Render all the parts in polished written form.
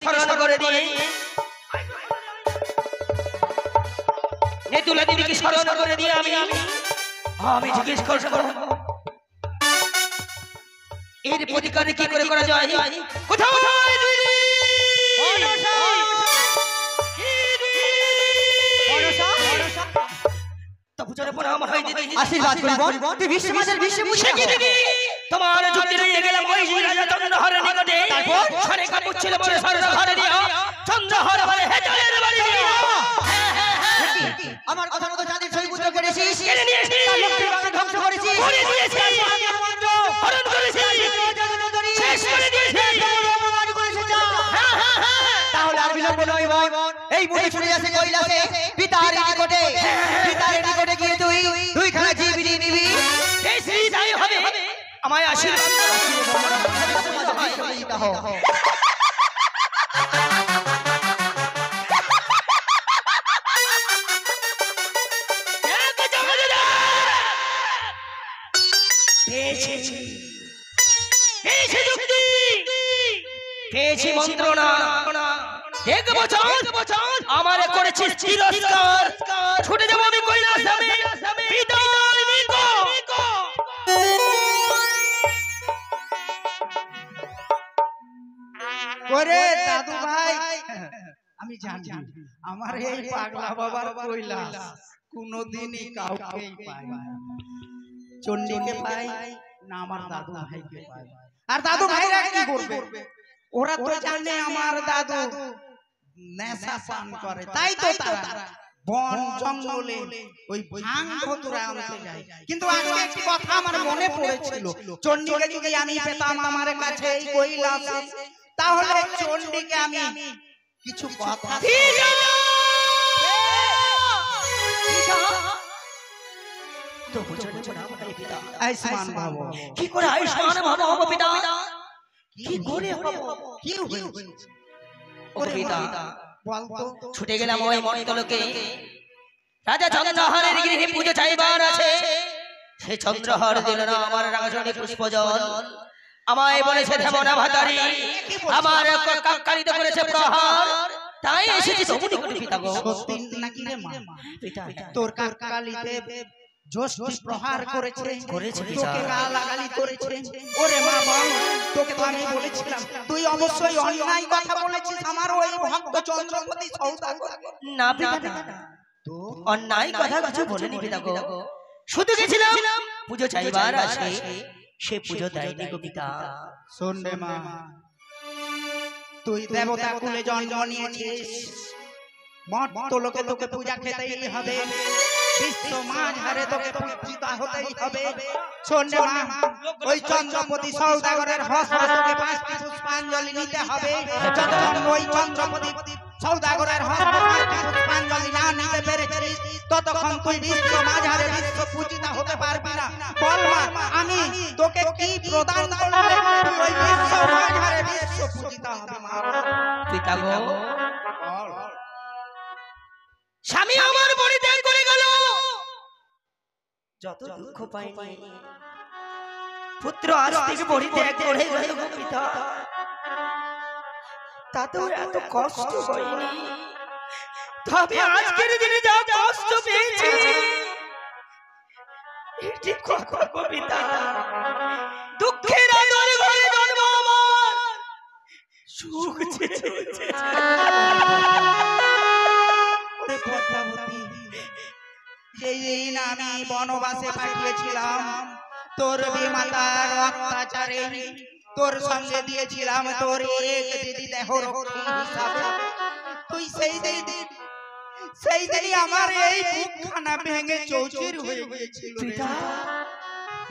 স্মরণ করে দিয়ে নেতুলা দেবীকে স্মরণ করে দিয়ে আমি জিজ্ঞেস করব এর প্রতিকারে কি করে করা যায় কোথাও আশীর্বাদ করিব তুই বিশ্বমাতার বিশ্বমূষা তোমার যুক্তি নিয়ে গেলাম ওই রাজা চন্দ্রহরের নিকটে সারে কাপড় ছিল বলে ঘরে নিও চন্দ্রহর বলে হেতালের বাড়ি নিও আমার কথা মতো চাঁদের ছবি পুত্র করেছিস কেড়ে নিয়েছিস তার লক্ষ্মীর বাগান ধ্বংস করেছিস ঘুরে দিয়েছিস হরণ করেছিস শেষ করে দিয়েছিস তাহলে আর বিলম্ব নয় বোন এই মুখে চলে যাচ্ছে কৈলাসে পিতার নিকটে গিয়ে তুই দুইখানা জীবিনী নিবি এই শ্রী যাই হবে আমায় আশীর্বাদ পেয়েছি মন্ত্রণা এক বছর আমারে করেছিস তিরস্কার ছুটে যাবো আমি কৈলাস ধামে বিদায় নিকো ওরে দাদু ভাই আমি জানি আমার এই পাগলা বাবার কৈলাস কোনোদিনই কাউকেই পায় না চন্ডীকে পাই না আমার দাদু ভাইকে পাই আর দাদু ভাইরা কি করবে ওরা তো জানে আমার দাদু নেশা পান করে তাই তো তারা বন জঙ্গলে ওই ভাঙ ধতুরা আনতে যায় কিন্তু আজকে একটি কথা আমার মনে পড়েছিল চন্ডীকে যদি আমি পেতাম আমার কাছে এই কৈলাসে তাহলে চন্ডীকে আমি কিছু কথা তো বুঝে না আমার পিতা আয়ুষ্মান ভব কি করে আয়ুষ্মান ভব হব পিতা কি করে হব কি হয়েছে ওরে পিতা বলতো ছুটে গেলাম ওই মণ্ডলকে রাজা চন্দ্রহরের গৃহে পূজা চাইবার আছে সে চন্দ্রহর দিল না আমার রাগজনী পুষ্পজল আমায় বলেছে ধেমনা ভাতারি আমার কাকালিত করেছে প্রহার তাই এসেছি তুমি পিতা গো সত্যি নাকি রে মা পিতা তোর কাকালিতে জোষ্ঠী প্রহার করেছে পিতা তোকে গালাগালি করেছে ওরে মা বল তোকে তো আমি বলেছিলাম তুই অবশ্যই অন্যায় কথা বলেছিস আমার ওই ভক্ত চন্দ্রপতি সওদাগর না পিতা তো অন্যায় কথা কিছু বলেনি পিতা গো শুধু গেছিলাম পূজা চাইবার আছে সে পূজা দেয়নি গো পিতা শোন রে মা তুই দেবতা কুলে জন্ম নিয়েছিস মর্ত লোকে তোকে পূজা খেতেই হবে বিশ্ব মাঝারে তোকে পূজিতা হতেই হবে শোন রে মা ওই চন্দ্রপতি সওদাগরের হস্তে তোকে 5টি পুষ্পাঞ্জলি নিতে হবে যতক্ষণ ওই চন্দ্রপতি সওদাগরের হস্তে 5টি পুষ্পাঞ্জলি না নিতে পেরেছিস ততক্ষণ তুই বিশ্ব মাঝারে বিশ্ব পূজিতা হতে পারবি না বল মা আমি তোকে কি প্রদান করলে ওই বিশ্ব মাঝারে বিশ্ব পূজিতা হবে মা পিতা গো বল স্বামী আমার পরিত্যাগ করে গেল যত দুঃখ পাইনি পুত্র আজ থেকে পরিত্যাগ করে গেল গো পিতা তাতেও এত কষ্ট হয়নি তবে আজকের দিনে যা কষ্ট পেয়েছি এটি কত গো পিতা দুঃখের আদরে ঘরে জন্ম আমার সুখ ছেড়েছে যেদিন আমি বনবাসে পাঠিয়েছিলাম তোর বিমাতার অত্যাচারে তোর সঙ্গে দিয়েছিলাম তোর এক দিদি দেহ রক্ষী হিসাবে তুই সেই দিনই আমার এই বুকখানা ভেঙে চৌচির হয়ে গিয়েছিল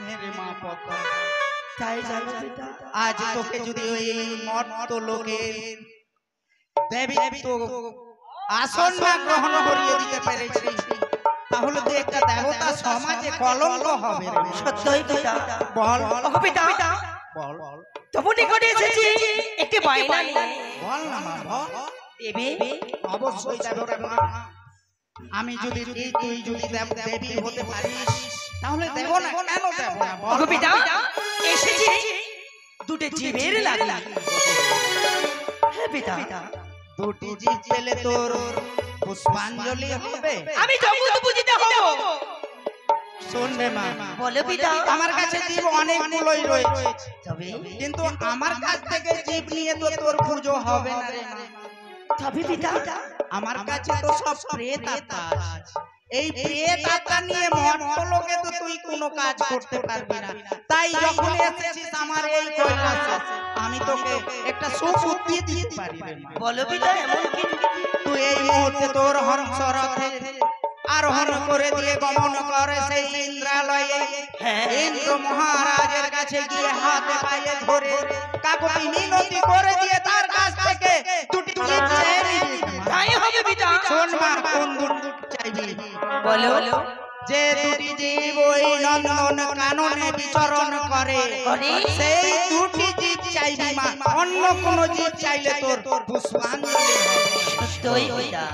রে মা পদ্মা তাই জানো পিতা আজ তোকে যদি ওই মর্ত লোকের দেবী তো আসন না গ্রহণ করিয়ে দিতে পেরেছি তাহলে তো একটা দেবতা সমাজে কলঙ্ক হবে রে সত্যই পিতা বল ওগো পিতা বল তবু নিকটে এসেছি একটি বাইনা নিয়ে বল না মা বল দেবী অবশ্যই দেব রে মা আমি যদি তুই যদি দেবী হতে পারিস তাহলে দেব না কেন দেব না বল ওগো পিতা এসেছি দুটো জীবের লাগি পিতা দুটি জিভ পেলে তোর পুষ্পাঞ্জলি হবে। আমি জগৎ বুঝিতে হব। শুনবে মা, বলো পিতা। আমার কাছে জীব অনেকগুলোই রয়েছে, তবে কিন্তু আমার কাছ থেকে জীব নিয়ে তো তোর পুজো হবে না রে মা। তবে পিতা আমার কাছে তো সব প্রেত আত্মা আছে। এই প্রেত আত্মা নিয়ে মর্তলোকে তো তুই কোনো কাজ করতে পারবি না। তাই যখন এসেছিস আমার এই কৈলাসে, আমি তোকে একটা সুবুদ্ধি দিতে পারি রে মা। বলো পিতা এমন কি? তুই এই মুহূর্তে তোর হংসরথে আরোহণ করে দিয়ে গমন করে সেই ইন্দ্রালয়ে। হ্যাঁ। ইন্দ্র মহারাজের কাছে গিয়ে হাতে পায়ে ধরে কাকুতি মিনতি করে দিয়ে তার কাছ থেকে দুটি জিভ চেয়ে নিবি। তাই হবে পিতা। শোন মা, কোন দুটি চাইবি? বলো যে দুটি জীব ওই নন্দন কাননে বিচরণ করে সেই দুটি জীব চাইবি মা। অন্য কোন জীব চাইলে তোর পুষ্পাঞ্জলি হবে। সত্যই পিতা।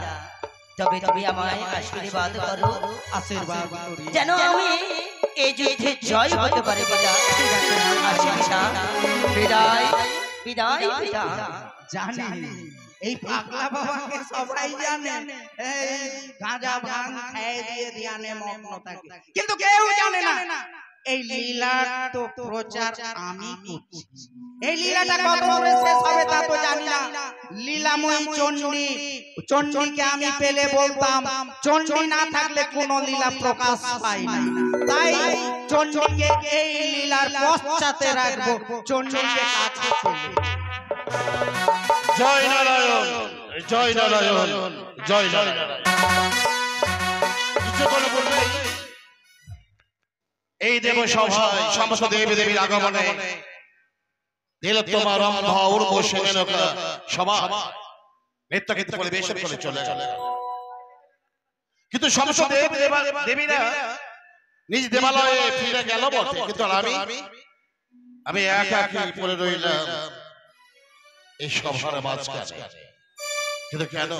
তবে তুমি আমায় আশীর্বাদ করো, আশীর্বাদ করি। যেন আমি এই যুদ্ধে জয় হতে পারি পিতা। আসি পিতা। বিদায় বিদায় পিতা। জানি এই পাগলা বাবাকে সবাই জানে, এই গাঁজা ভাঙ খেয়ে দিয়ে ধ্যানে মগ্ন থাকে, কিন্তু কেউ জানে না এই লীলা তো প্রচার আমি করছি। এই লীলাটা কত দূরে শেষ হবে তা তো জানি না। লীলাময়ী চণ্ডী, চণ্ডীকে আমি পেলে বলতাম চণ্ডী না থাকলে কোনো লীলা প্রকাশ পায় না। তাই চণ্ডীকে এই লীলার পশ্চাতে রাখবো, চণ্ডীকে কাছে পেলে। জয় নারায়ণ, জয় নারায়ণ, জয় নারায়ণ। কিছুক্ষণ পূর্বে এই দেব সভায় সমস্ত দেবী দেবীর আগমনে নীলোত্তমা রম্ভা উর্বশী মেনকা সভা নৃত্যগীত পরিবেশন করে চলে গেল। কিন্তু সমস্ত দেব দেবীরা নিজ দেবালয়ে ফিরে গেল বটে, কিন্তু আমি একাকী পড়ে রইলাম এই সভার মাঝখানে। কিন্তু কেন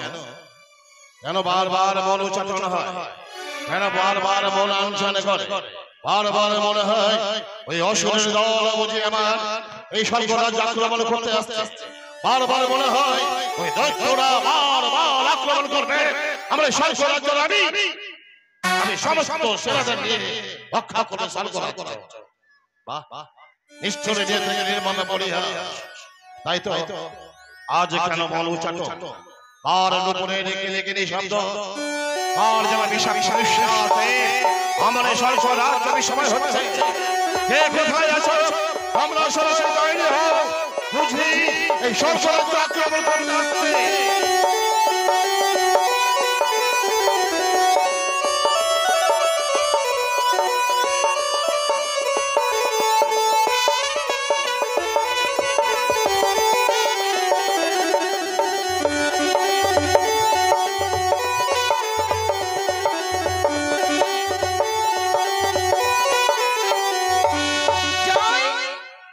কেন বারবার মন উচ্চাটন হয়, কেন বারবার মন আনচান করে, বারবার মনে হয় ওই অসুরের দল বুঝি আমার এই স্বর্গরাজ আক্রমণ করতে আসছে। বারবার মনে হয় ওই দৈত্যরা বারবার আক্রমণ করবে আমরা স্বর্গরাজ্য। আমি সমস্ত সেনাদের নিয়ে রক্ষা করে স্বর্গরাজ্য। বাহ, নিষ্ঠুর যে থেকে নির্মম পরিহাস। তাই তো আজ কেন মন উচ্চাটন, আর উপরে রেখে রেখে নিঃশব্দ, আর যেন বিষাক্ত নিঃশ্বাসে আমার স্বর্গরাজ্য বিষময় হচ্ছে। কে কোথায় আছো? আমরা সরাসরি তৈরি হও, বুঝি এই স্বর্গরাজ্য আক্রমণ করতে আসছে।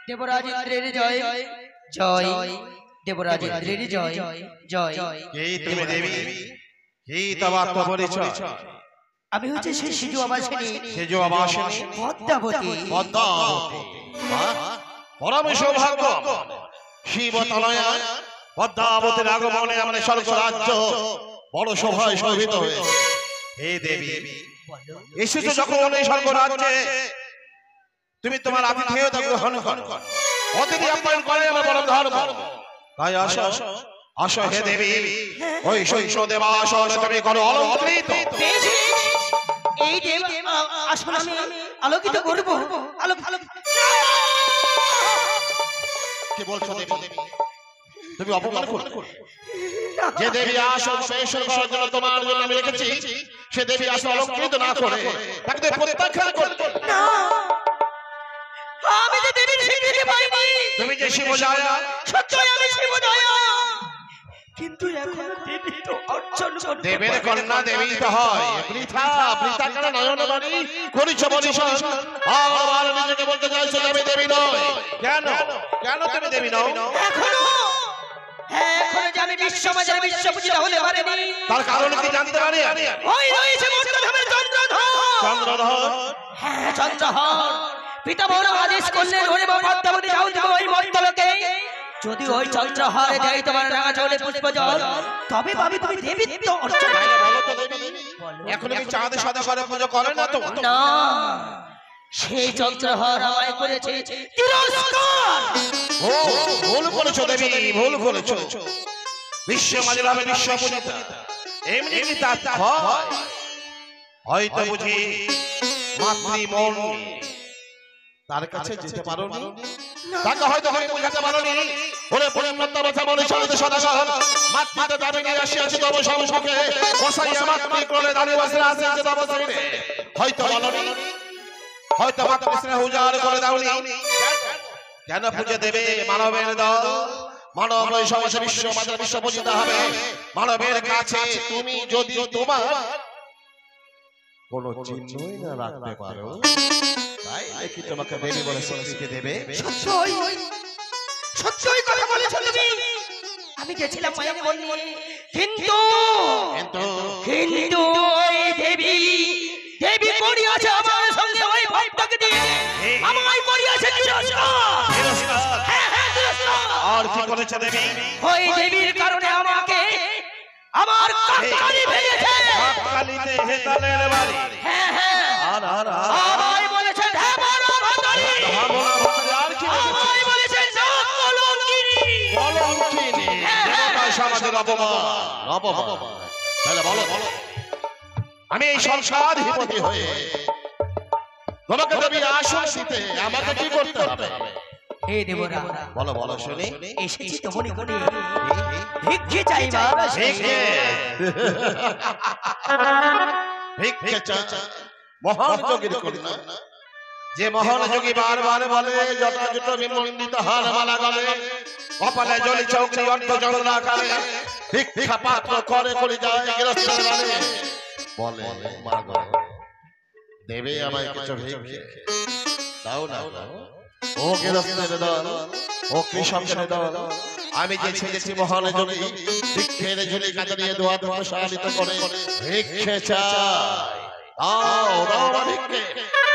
দেবরাজ ইন্দ্রের জয় জয়, দেবরাজ ইন্দ্রের জয় জয়। কে তুমি দেবী? কি তোমার পরিচয়? আমি হচ্ছে সেই সিজু আবাসিনী সেজো আবাসিনী পদ্মাবতী। পদ্মাবতী। বাহ, পরম সৌভাগ্য। শিবতনয়া পদ্মাবতীর আগমনে আমাদের স্বর্গরাজ্য বড় শোভায় শোভিত হয়েছে। হে দেবী, এসেছো যখন এই স্বর্গরাজ্যে, তুমি তোমার আতিথেয়তা গ্রহণ করো, অতিথি আপ্যায়ন করে আমার বড় ধর্ম। তাই আসো আসো হে দেবী, ওই শৈশ দেবাসনে তুমি করো অলঙ্কৃত। এই দেব আসলে আমি আলোকিত করব। কি বলছো দেবী? তুমি অপমান করো। যে দেবী আসন শেষের করার জন্য তোমার জন্য আমি রেখেছি, সে দেবী আসন অলঙ্কৃত না করে তাকে তুমি প্রত্যাখ্যান করবে না, আমি তো দেবীর স্বীকৃতি পাইনি। তুমি যে শিবজায়া, সত্যই আমি শিবজায়া, কিন্তু এখন দেবী তো অর্জন করতে দেবের কন্যা দেবী তো হয়। বৃথা বৃথা কেন নয়নবাণী করিছ বলিশন? আর নিজেকে বলতে চাইছো যে আমি দেবী নই। কেন কেন তুমি দেবী নও? এখনো যে আমি বিশ্ববাজারে বিশ্বপূজিত হতে পারিনি, তার কারণ কি জানতে পারি? ওই রয়েছে মর্তধামের চন্দ্রধর। চন্দ্রধর? হ্যাঁ, চন্দ্রধর। পিতামহ আদেশ করলেন, ওরে বাবা পদ্মাবতী যাও যাও ওই মর্তলোকে যদি ওই চন্দ্রহারে যাই তোমার রাঙা চলে পুষ্প জল তবে পাবি তুমি দেবীত্ব অর্জন। তাহলে বলো তো দেবী, এখন কি চাঁদে সাদা করে পুজো করে না তো? না, সেই চন্দ্রহার আমায় করেছে তিরস্কার। ও ভুল করেছো দেবী, ভুল করেছো। বিশ্ব মাঝে হবে বিশ্ব পূজিতা, এমনি কি তা হয়? হয়তো বুঝি মাতৃমন তার কাছে যেতে পারো নি, তাকে হয়তো আমি বুঝাতে পারো নি। ওরে পরিণত বাছা মনে চলতে সদা সহন মাতৃতে দাবি নিয়ে আসিয়াছি তব সম্মুখে, বসাইয়া মাতৃ কোলে দাঁড়িয়ে বসে আসিয়াছে তব শরীরে। হয়তো বলো নি, হয়তো মাতৃ স্নেহ উজাড় করে দাওনি। কেন পুজো দেবে মানবের দল? মানব এই সমাজে বিশ্ব মাঝে বিশ্ব পূজিত হবে। মানবের কাছে তুমি যদি তোমার কোন চিহ্নই না রাখতে পারো, তাই নাকি তোমাকে দেবী বলে স্বীকৃতি দেবে? সত্যই সত্যই কথা বলেছো তুমি। আমি গেছিলাম মায়ের মন্দিরে, কিন্তু কিন্তু কিন্তু ওই দেবী করিয়াছে আমার সঙ্গে ওই ভক্তকে দিয়ে আমায় করিয়াছে তিরস্কার। হ্যাঁ, হ্যাঁ, তিরস্কার। আর কি করেছে দেবী? ওই দেবীর কারণে আমাকে আমার কাকতালি ভেঙেছে। কালিতে হেতালের বাড়ি। হ্যাঁ, হ্যাঁ, আর আর আমায় বলেছে ঢেমরা ভাতারি। আর কি আমায় বলেছে নকলঙ্কিনী। কলঙ্কিনী, দেবতা সমাজের অপমান। তাহলে বলো, আমি এই সংসারাধিপতি হয়ে তোমাকে দেবী আসন দিতে আমাকে কি করতে হবে? হে দেবরা, বলো বলো শুনি। এসেছি তোমার নিকটে ভিক্ষে চাইবার। ভিক্ষে ভিক্ষে মহান যোগীর কন্যা, যে মহান যোগী বারবার বলে যথাযথ বিমন্ডিত হার মালা গলে কপালে জলি চৌকি অর্ধ জলনা কালে ভিক্ষা পাত্র করে করে যায় গৃহস্থের বাড়ি। বলে মা গো দেবে আমায় কিছু ভিক্ষে দাও না। ও গৃহস্থের দল, ও কৃষকের দল, আমি যে ছেড়েছি মহান যোগী ভিক্ষের ঝুলি কাঁচা দিয়ে দোয়া প্রসারিত করে ভিক্ষে চাই। দাও দাও না ভিক্ষে,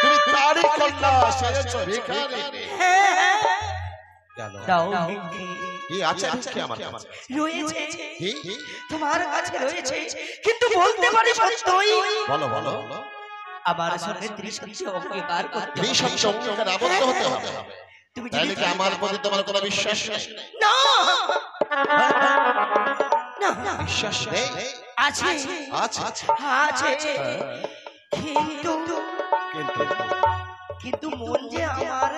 তুমি তারই কন্যা সেরেছো ভিখারি। দাও ভিক্ষে। কি আছে ভিক্ষে আমার কাছে? রয়েছে, কি? তোমার কাছে রয়েছে, কিন্তু বলতে পারি সত্যই। বলো বলো। আমার সঙ্গে ত্রিসত্য অঙ্গীকার করতে এই সব অঙ্গীকার আবদ্ধ হতে হবে। তুমি তাহলে কি আমার প্রতি তোমার কোনো বিশ্বাস নেই? না না না, বিশ্বাস নেই? আছে আছে আছে, কিন্তু কিন্তু কিন্তু মন যে আমার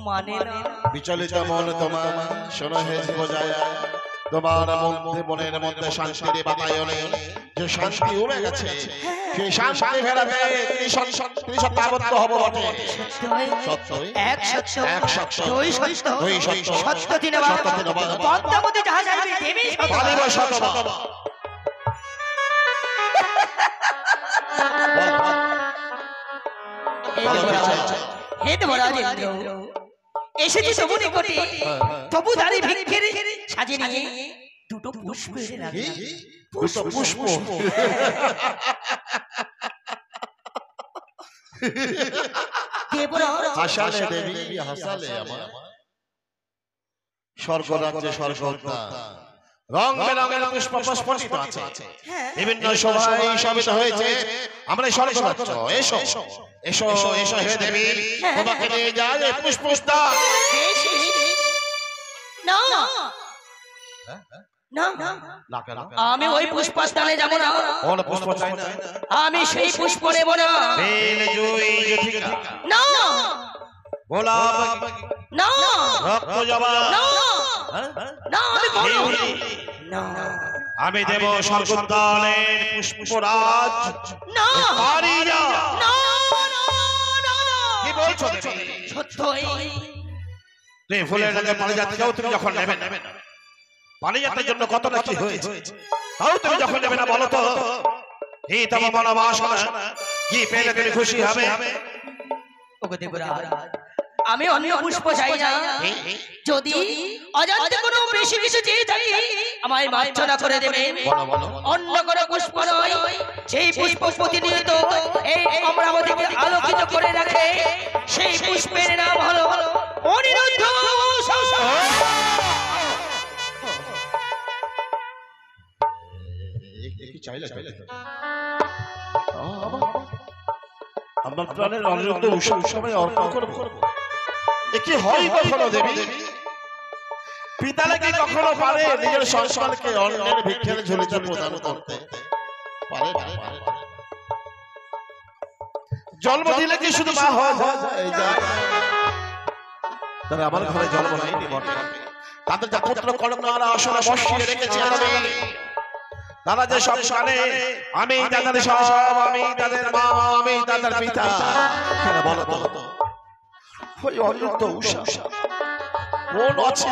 মানে না। বিচলিত মন তোমার শোনো হে জীবজয়, তোমার মধ্যে মনের মধ্যে শান্তির বাতায়নে যে শান্তি উড়ে গেছে, সেই শান্তি ফেরাবে তিনি সত্যাবদ্ধ হব বটে। সত্যই এক সত্য, এক সত্য, দুই সত্য, দুই সত্য, সত্য তিনবার, সত্য তিনবার, পদ্মাবতী যাহা যাইবে দেবী পালিব শতবার। হে দেবরাজ ইন্দ্র, এসেছি তবু নিকটে, তবু দাঁড়ি ভিক্ষের সাজে নিয়ে দুটো পুষ্প এনে রাখলাম। পুষ্প পুষ্প দেবরাজ হাসালে দেবী হাসালে আমার স্বর্গ রাজ্যে স্বর্গদ্বার রং বেরঙের পুষ্প প্রস্ফুটিত আছে, বিভিন্ন শোভায় শোভিত হয়েছে আমরা স্বর্গ রাজ্য। এসো এসো এসো হে দেবী, তোমাকে নিয়ে যায় এই পুষ্পস্থান। না না না, না কেন? আমি ওই পুষ্পস্থানে যাব না। কোন পুষ্প চাই না? আমি সেই পুষ্প নেব না। বেল জুই জুথিকা না গোলাপ না রক্ত জবা না হ্যাঁ? না, আমি বলবো না। আমি দেব স্বর্গদ্বারের পুষ্পরাজ। না পারি না। না না, কি বলছো দেবী? সত্যই তুমি ফুলের রাজা পারিজাতে যাও, তুমি যখন নেবে না পারিজাতের জন্য কত না কি হয়েছে, তাও তুমি যখন নেবে না বলো তো এই তোমার মনোবাসনা কি পেলে তুমি খুশি হবে? ওগো দেবরাজ, আমি অন্য পুষ্প চাই না। যদি অজান্তে কোনো বেশি কিছু চেয়ে থাকি আমায় মার্জনা করে দেবে। বলো বলো। অন্য কোনো পুষ্প নয়, সেই পুষ্প প্রতিনিয়ত এই অমরাবতীকে আলোকিত করে রাখে। সেই পুষ্পের নাম হলো অনিরুদ্ধ। কি চাইলে আমার প্রাণের অনিরুদ্ধ উৎসবে অর্পণ করব এ কি হয় কখনো দেবী পিতালে কি কখনো পারে নিজের সন্তানকে অন্যের ভিক্ষের ঝুলিতে প্রদান করতে পারে জন্ম দিলে কি শুধু মা হওয়া যায় তারা আমার ঘরে জন্ম নেয়নি বটে তাদের যা পুত্র কন্যারা আসলে বসিয়ে রেখেছে তারা যে সব জানে আমি তাদের সব আমি তাদের মা আমি তাদের পিতা কেন বলো তো ওই অনিরুদ্ধ উষা কোন আছে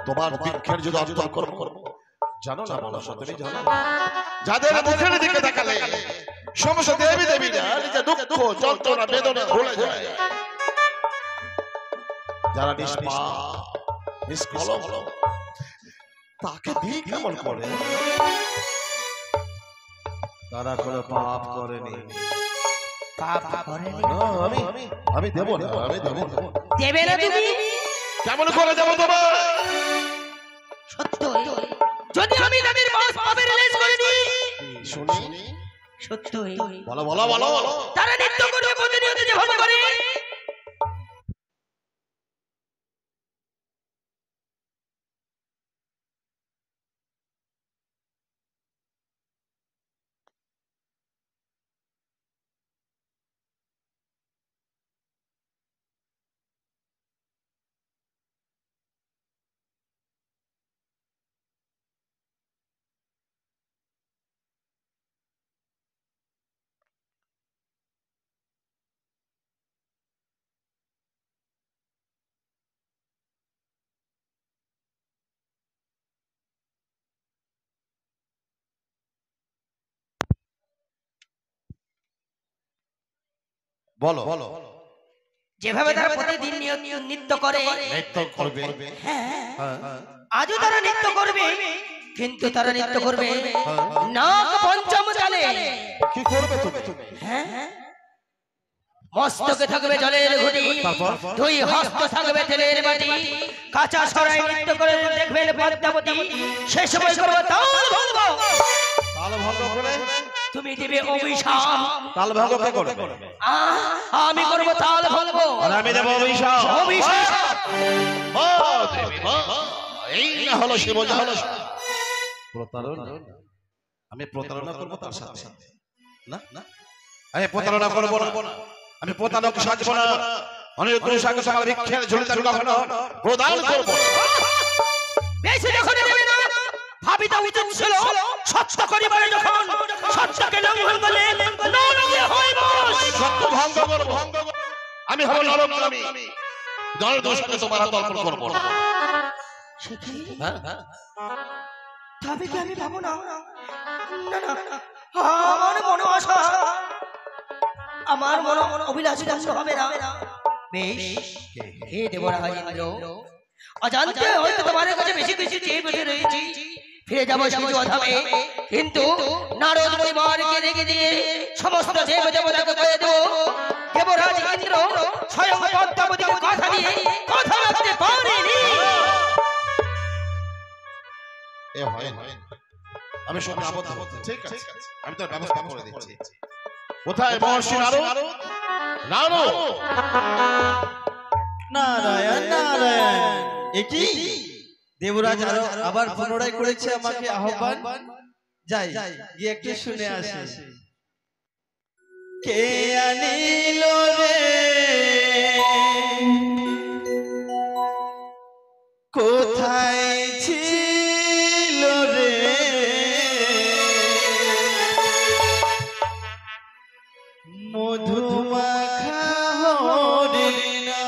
তোমার ভিক্ষের যদি অন্তর করব জানো না বলো তুমি জানো যাদের মুখের দিকে দেখালে সমস্ত দেবী দেবীরা নিজের দুঃখ যন্ত্রণা বেদনা ভুলে যায় যারা নিষ্পা নিষ্কলঙ্ক তাকে দিয়ে কেমন করে তারা কোনো পাপ করেনি পাপ করেনি আমি দেব না আমি দেব দেবে না তুমি কেমন করে দেব তোমার সত্য যদি আমি তাদের পাপের লেজ করিনি শুনি সত্য বলো বলো বলো তারা নিত্য করবে প্রতিনিয়ত যেভাবে করে বলো বলো যেভাবে তারা প্রতিদিন নৃত্য করে নৃত্য করবে আজও তারা নৃত্য করবে কিন্তু তারা নৃত্য করবে না পঞ্চম চালে কি করবে তুমি হ্যাঁ মস্তকে থাকবে জলের ঘুঁটি দুই হস্ত থাকবে তেলের বাটি কাঁচা সরাই নৃত্য করে দেখবেন পদ্মাবতী সে সময় করবো তাল ভঙ্গ তাল ভঙ্গ করে তুমি দিবে অভিশাপ তাল ভঙ্গ কে করবে আমি করব তাল ভঙ্গ আর আমি দেব অভিশাপ অভিশাপ দেবী এই না হলো শিবজা হলো প্রতারণা আমি প্রতারণা করব তার সাথে না না আমি প্রতারণা করব না আমি প্রতারক সাজব না অনিরুদ্ধ উষাকে সকাল ভিক্ষের ঝুলিতে আমি কখনো প্রদান করব বেশি যখন দেবে না ভাবিতা উচিত ছিল সত্য করিবারে যখন সত্যকে লঙ্ঘন করলে নরকে হইব সত্য ভঙ্গ করব আমি হব নরকগামী নরদোষ সাথে তোমার তর্পণ করব হ্যাঁ তবে কি আমি পাবো না না না আমার মনে আশা আমার মনে অভিলাষী কাজ হবে না বেশ হে দেবরাজ ইন্দ্র অজান্তে হয়তো তোমার কাছে বেশি বেশি চেয়ে বসে রয়েছি ফিরে যাবো সূর্য ধামে কিন্তু নারদ পরিবারকে রেখে দিয়ে সমস্ত দেব দেবতাকে কয়ে দেবো দেবরাজ ইন্দ্র স্বয়ং পদ্মাবতীকে কথা দিয়ে কথা রাখতে পারেনি এ হয় আমি সঙ্গে আবদ্ধ হতে ঠিক আছে আমি তো ব্যবস্থা করে দিচ্ছি কোথায় মহর্ষি নারদ নারদ নারায়ণ নারায়ণ একি দেবরাজ আবার পুনরায় করেছে আমাকে আহ্বান যাই গিয়ে একটু শুনে আসি কে আনিল রে কোথায় ছিল রে মধুমাখা হরিণা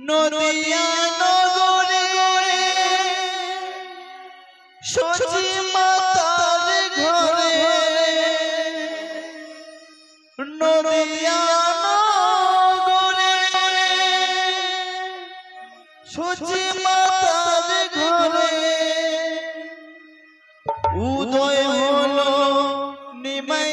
নদিয়া নগরে সচি মাতার ঘরে নদিয়া নগরে সচি মাতার ঘরে উদয় হলো নিমাই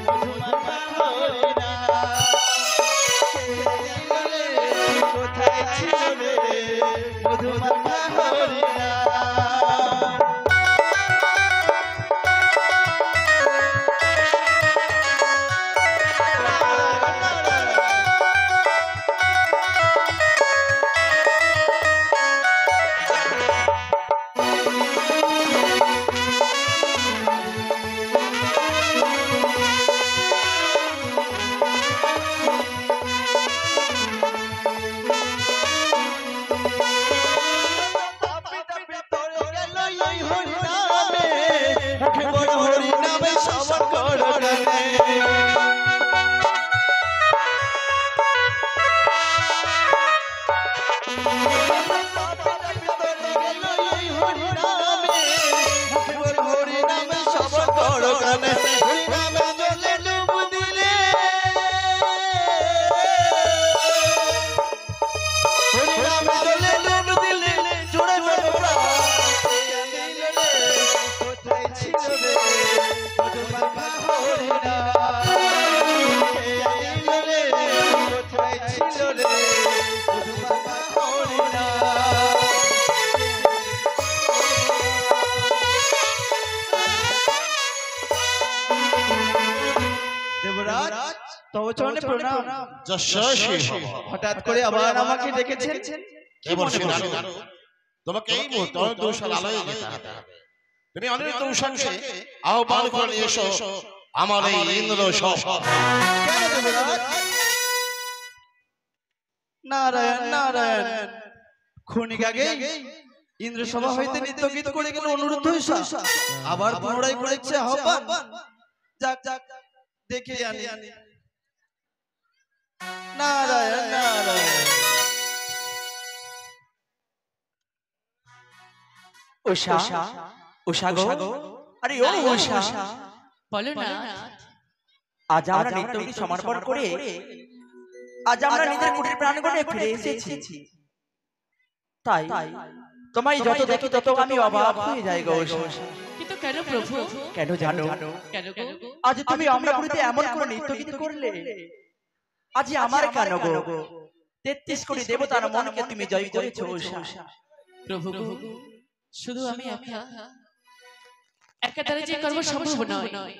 মধুমাখা হরিনাম। কোথায় ছিল রে মধুমাখা হরিনাম। হরিনামে শ্রবণ করো গানে। হরিনামে শ্রবণ করো গানে। হরিনামে জলে ডুব দিলে হরিনামে জলে ডুব দিলে জোড়ে জোড়ে কোথায় ছিল রে মধুমাখা হরিনাম। কোথায় ছিল রে মধুমাখা হরিনাম। দেবরাজ তব চরণে প্রণাম। হঠাৎ করে আবার আমাকে ডেকেছেন, কি বলছো জানো? তোমাকে এই মুহূর্তে দৌসাল আলোয় যেতে হবে। তুমি অনিরুদ্ধ উষাকে আহ্বান করে নিয়ে এসো আমার এই ইন্দ্র সভা। কেন দেবরাজ? নারায়ণ নারায়ণ, ক্ষণিক আগে ইন্দ্রসভা হইতে নিত্যগীত করে গেল অনুরুদ্ধ উষা, আবার পুনরায় করেছে আহ্বান। যাক যাক দেখে আনি। নারায়ণ নারায়ণ। উষা উষা গো, আরে ও উষা, বলো না। আজ আমরা নিত্যগীত সমর্পণ করে আজ আমরা নিজের কুটির প্রাঙ্গণে ফিরে এসেছি। তাই তোমায় যত দেখি তত আমি অবাক হয়ে যাই গো উষা। কিন্তু কেন প্রভু? কেন জানো? কেন গো? আজ তুমি আমরা পুরীতে এমন কোন নিত্যগীত করলে, আজ আমার কেন গো 33 কোটি দেবতার মনকে তুমি জয় করেছো উষা। প্রভু গো, শুধু আমি একা দ্বারা যে কর্ম সম্ভব নয়,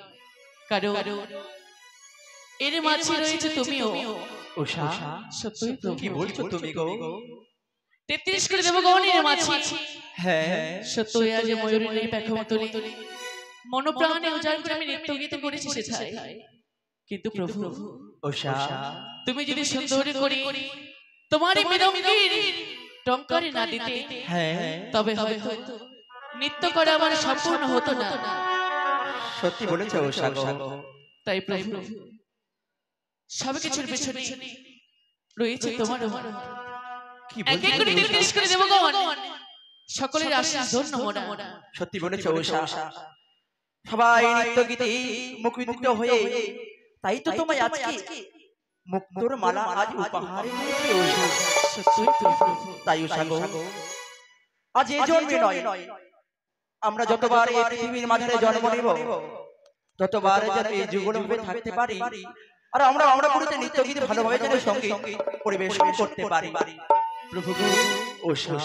কারণ এর মাঝে রয়েছে তুমিও উষা। সত্যই প্রভু। কি বলছো তুমি গো? 33 কোটি দেবগণের মাঝে হ্যাঁ সত্যই আজ ময়ূরের পেখম তুলি মনোপ্রাণে উজাড় করে আমি নিত্যগীত করেছি সেথায়। কিন্তু প্রভু উষা, তুমি যদি সুন্দর করে তোমার এই মৃদঙ্গের টঙ্কারে না দিতে, হ্যাঁ তবে হয়তো নৃত্য করা আমার সম্পূর্ণ হতো না। সত্যি বলেছো উষা গো। তাই প্রভু সবকিছুর পেছনে রয়েছে তোমার কি এক এক করে 33 করে দেবগণ সকলের আশীর্বাদ ধন্য মোরা। সত্যি বলেছো উষা। সবাই নিত্যগীতে মুখরিত হয়ে, তাই তো তোমায় আজকে মুক্তোর মালা আজ উপহারে দিয়েছি উষা। সত্যই প্রভু। তাই উষা গো, আজ এই জন্মে নয়, আমরা যতবার এই পৃথিবীর মাঝে জন্ম নেব ততবার যেন এই যুগলভাবে থাকতে পারি, আর আমরা পুরোতে নিত্যগীত ভালোভাবে যেন সঙ্গীত পরিবেশন করতে পারি। প্রভু গো, উষা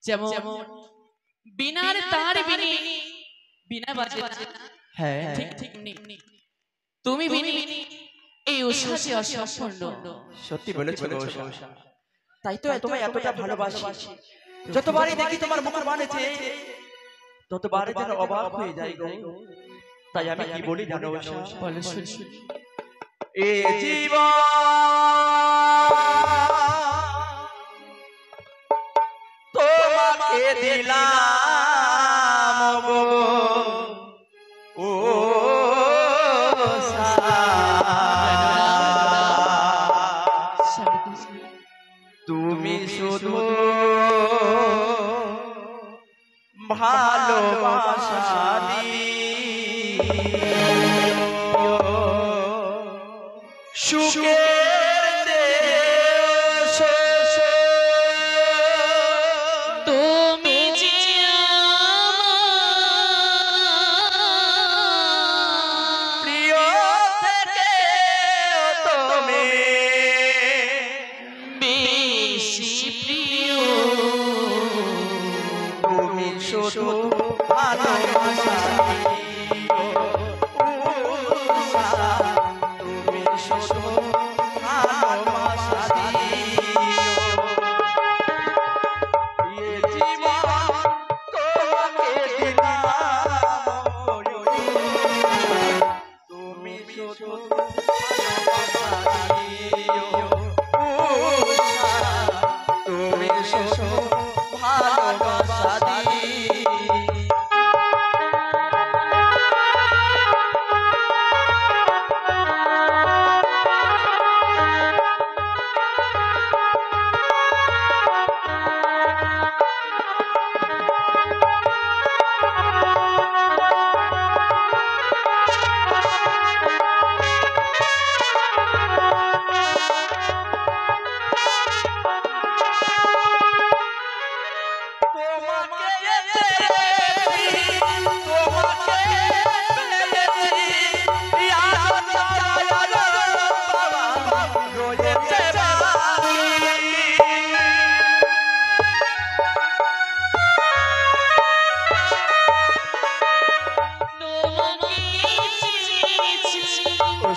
যেমন বিনার তার বিনে বিনা বাজে না, হ্যাঁ ঠিক ঠিক নেই। তুমি বিনি এই উষা যে অসম্পূর্ণ। সত্যি বলেছো গো উষা। তাই তো তোমায় এতটা ভালোবাসি, যতবারই দেখি তোমার মুখ বানেছে ততবার যেন অবাক হয়ে যাই গো। তাই আমি কি বলি জানো উষা? বলো শুনি। এ জীবন তোমাকে দিলাম গো ও তুমি শুধু ভালোবাসা দিও, সুখের দেশ তুমি যে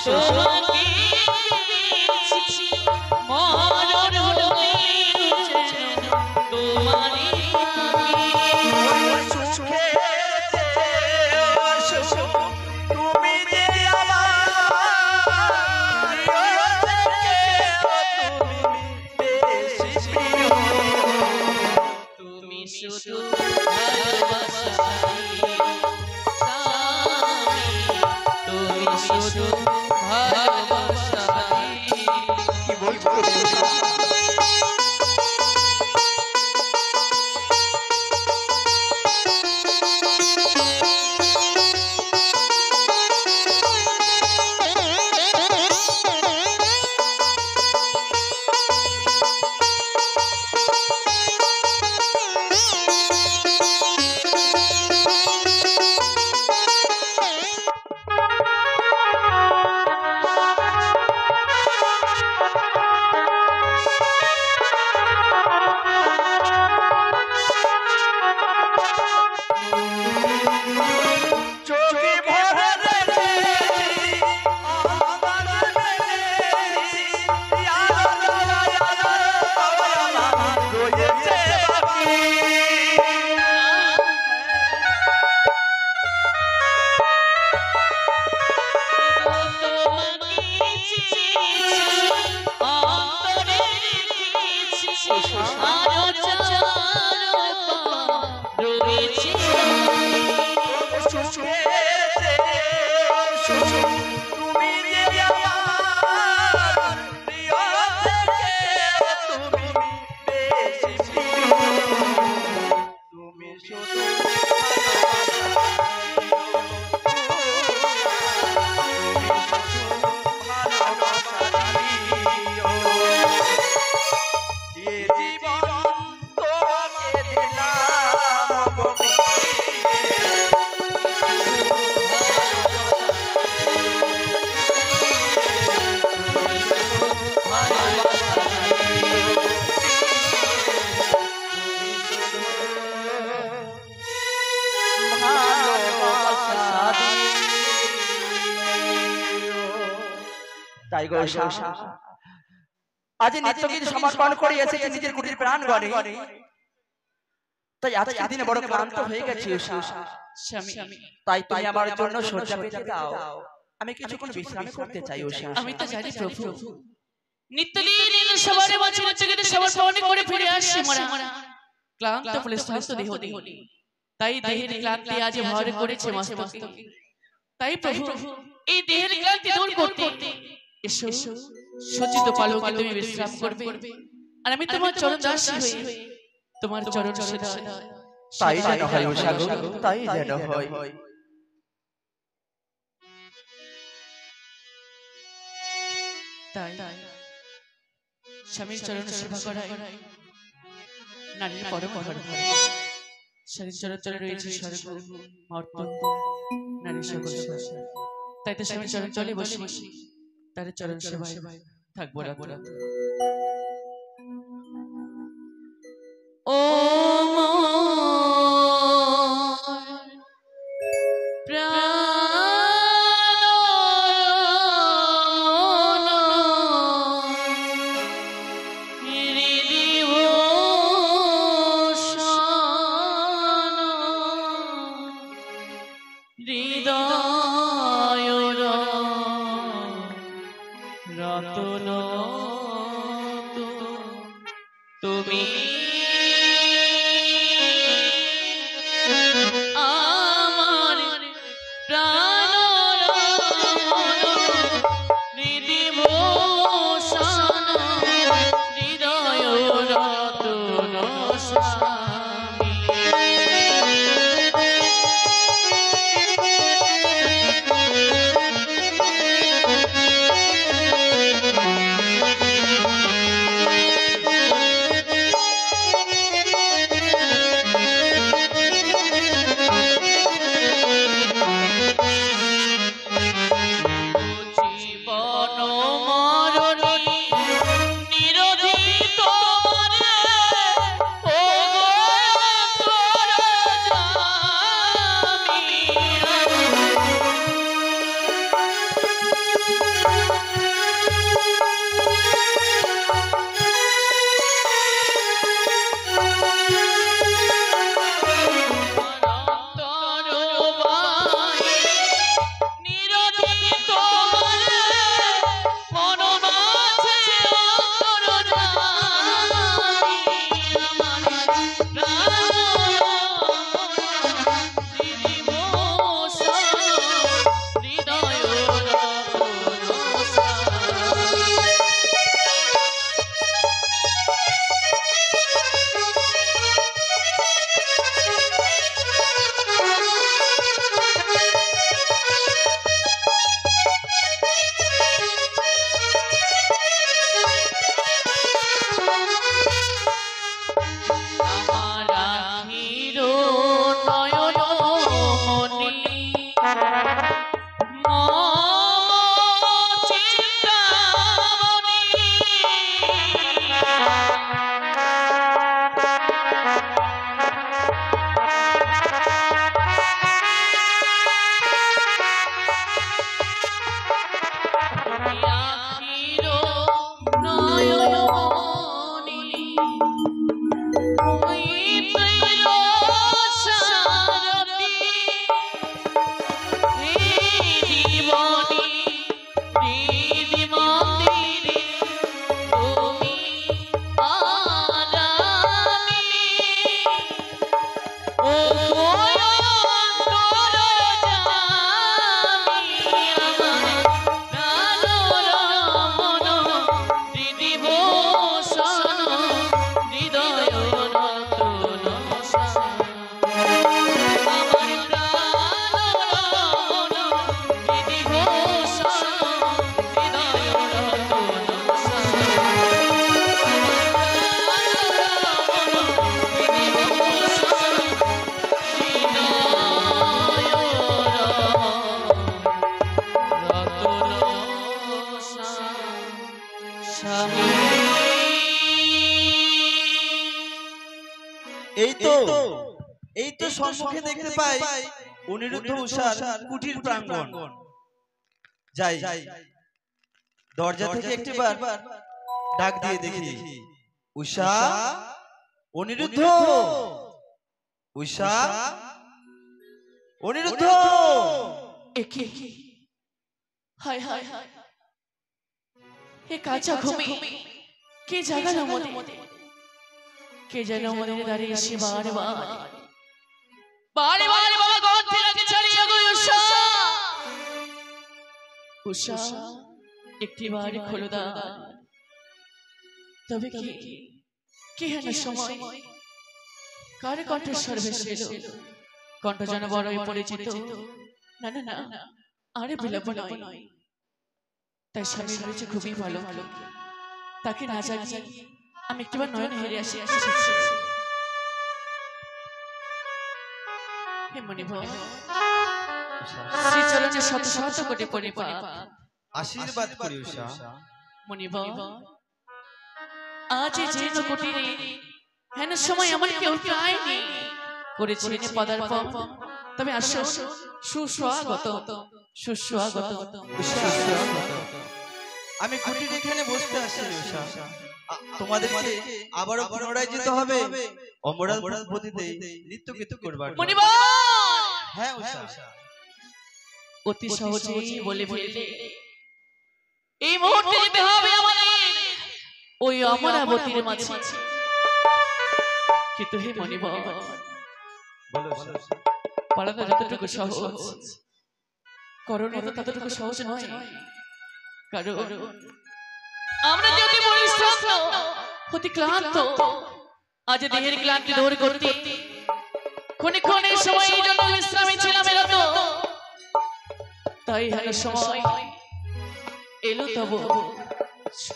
তোমাকে পেয়েছি মরণ হলে যেন তোমারই তুমি শুধু তুমি শুধু ভালোবাসা কি বলছো তাই গো আজ নিত্যগীত সমর্পণ করে এসেছি নিজের কুটির প্রাণ গড়ে। তাই আজকের দিনে বড় ক্লান্ত হয়ে গেছি স্বামী তাই তুমি আমার জন্য শয্যা পেতে দাও, আমি কিছুক্ষণ বিশ্রাম করতে চাই। আমি তো জানি প্রভু নিত্যদিন সবার মাঝে নিত্যগীত সমর্পণ করে ফিরে আসছি মোরা ক্লান্ত ক্লেশান্ত দেহ নিয়ে। তাই দেহের ক্লান্তি আজ ভর করেছে মস্তকে। তাই প্রভু এই দেহের ক্লান্তি দূর করতে এসো সজ্জিত পালকে তুমি বিশ্রাম করবে, আর আমি তোমার চরণ দাসী হয়ে তোমার চরণ সেবা। তাই যেন হয় উষাগো, তাই যেন হয়। তাই স্বামীর চরণ সেবা করাই নারীর পরম ধর্ম। স্বামীর চরণ চরণ রয়েছে স্বর্গ মর্ত নারীর সকল সেবা। তাই তো স্বামীর চরণ চলে বসে তার চরণ সেবায় থাকবো রাত। ও রতন তুমি আমার প্রাণ হৃদয় ভূষণ হৃদয় রতন স্বামী। এই তো সম্মুখে দেখতে পাই অনিরুদ্ধ উষার কুটির প্রাঙ্গণ। যাই দরজা থেকে একটিবার ডাক দিয়ে দেখি, উষা, অনিরুদ্ধ, উষা, অনিরুদ্ধ। একে হায় হায় হায়, এ কাঁচা ঘুমে কে জাগালো মনে, কে যেন মনের দাঁড়িয়ে এসে বারে বারে বাবা গর্তে রাখে ছাড়িয়ে গো উষা, উষা একটি বারে খোলো দ্বার। তবে কি হেন সময় কার কণ্ঠস্বর ভেসে এলো, কণ্ঠ যেন বড়ই পরিচিত। না না না, আরে বিলম্ব নয়, তাই স্বামী রয়েছে খুবই ভালো, তাকে না জানিয়ে আমি একটিবার নয়ন হেরে এসেছি। হে মনিব, শ্রীচরণে শত শত কোটি পরিপাপ আশীর্বাদ করি উষা। মনিব, আজ এই জীর্ণ কুটিরে হেন সময় আমার কেউ পায়নি, করেছিলেন পদার্পণ। তবে আসো, সুস্বাগত সুস্বাগত। আমি কুটির এখানে বসতে আসছি উষা। তোমাদেরকে আবারও পুনরায় যেতে হবে অমরাবতীতে নৃত্য গীত করবার। মনিব, হ্যাঁ উষা, অতি সহজেই বলে ফেললে এই মুহূর্তে যেতে হবে আমাদের ওই অমরাবতীর মাঝে। কিন্তু হে মনিব, পালানো যতটুকু সহজ, করণীয় তো ততটুকু সহজ নয়। কারণ আমরা যে অতি পরিশ্রান্ত, অতি ক্লান্ত, আজ দেহের ক্লান্তি দূর করতে ক্ষণিক সময় এই জন্য বিশ্রামে ছিলাম এলো তো। তাই হেন সময় এলো তব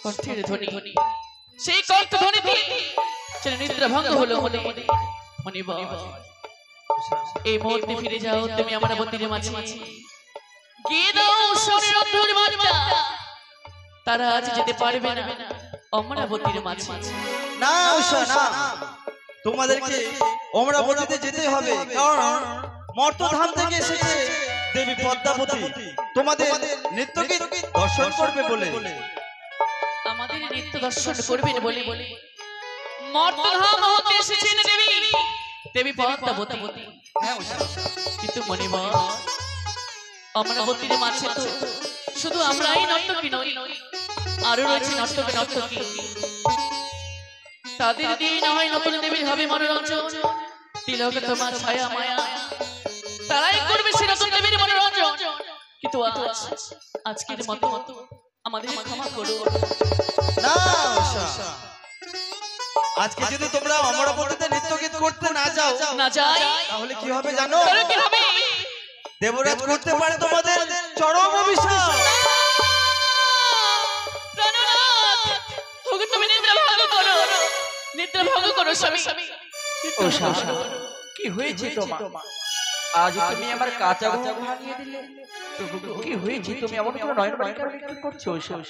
কণ্ঠের ধ্বনি, সেই কণ্ঠ ধ্বনিতে যেন নিদ্রা ভঙ্গ হলো মনে। মনিব, এই মুহূর্তে ফিরে যাও তুমি আমার বন্দির মাঝে, গিয়ে দাও উষার অন্ধর বার্তা। তারা আজ যেতে পারবে না অমরাবতীর মাঝে। না উষা, না, তোমাদেরকে অমরাবতীতে যেতে হবে, কারণ মর্তধাম থেকে এসেছে দেবী পদ্মাবতী তোমাদের নৃত্যগীত দর্শন করবে বলে। আমাদের নিত্য দর্শন করবেন বলে মর্তধাম হতে এসেছেন দেবী পদ্মাবতী। হ্যাঁ উষা, কিন্তু মনিব, অমরাবতীর মাঝে তো শুধু আমরাই নর্তকী নই, আরো রয়েছে নর্তকী। তাদের দিয়ে না হয় নতুন দেবীর হবে মনোরঞ্জন, তিলকে তোমার ছায়া মায়া, তারাই করবে সে নতুন দেবীর মনোরঞ্জন। কিন্তু আজকের মতো আমাদের ক্ষমা করো। না উষা, আজকে যদি তোমরা অমরাবতীতে নৃত্যগীত করতে না যাই তাহলে কি হবে জানো? কি হবে? দেবরাজ করতে পারে তোমাদের চরম অভিশাপ। নিদ্রা ভঙ্গ করো স্বামী। কি হয়েছে তোমার? আজ তুমি আমার কাঁচা ঘুম ভাঙিয়ে দিলে। কি হয়েছে? তুমি এমন করে নয়ন নয়ন করে কি করছো?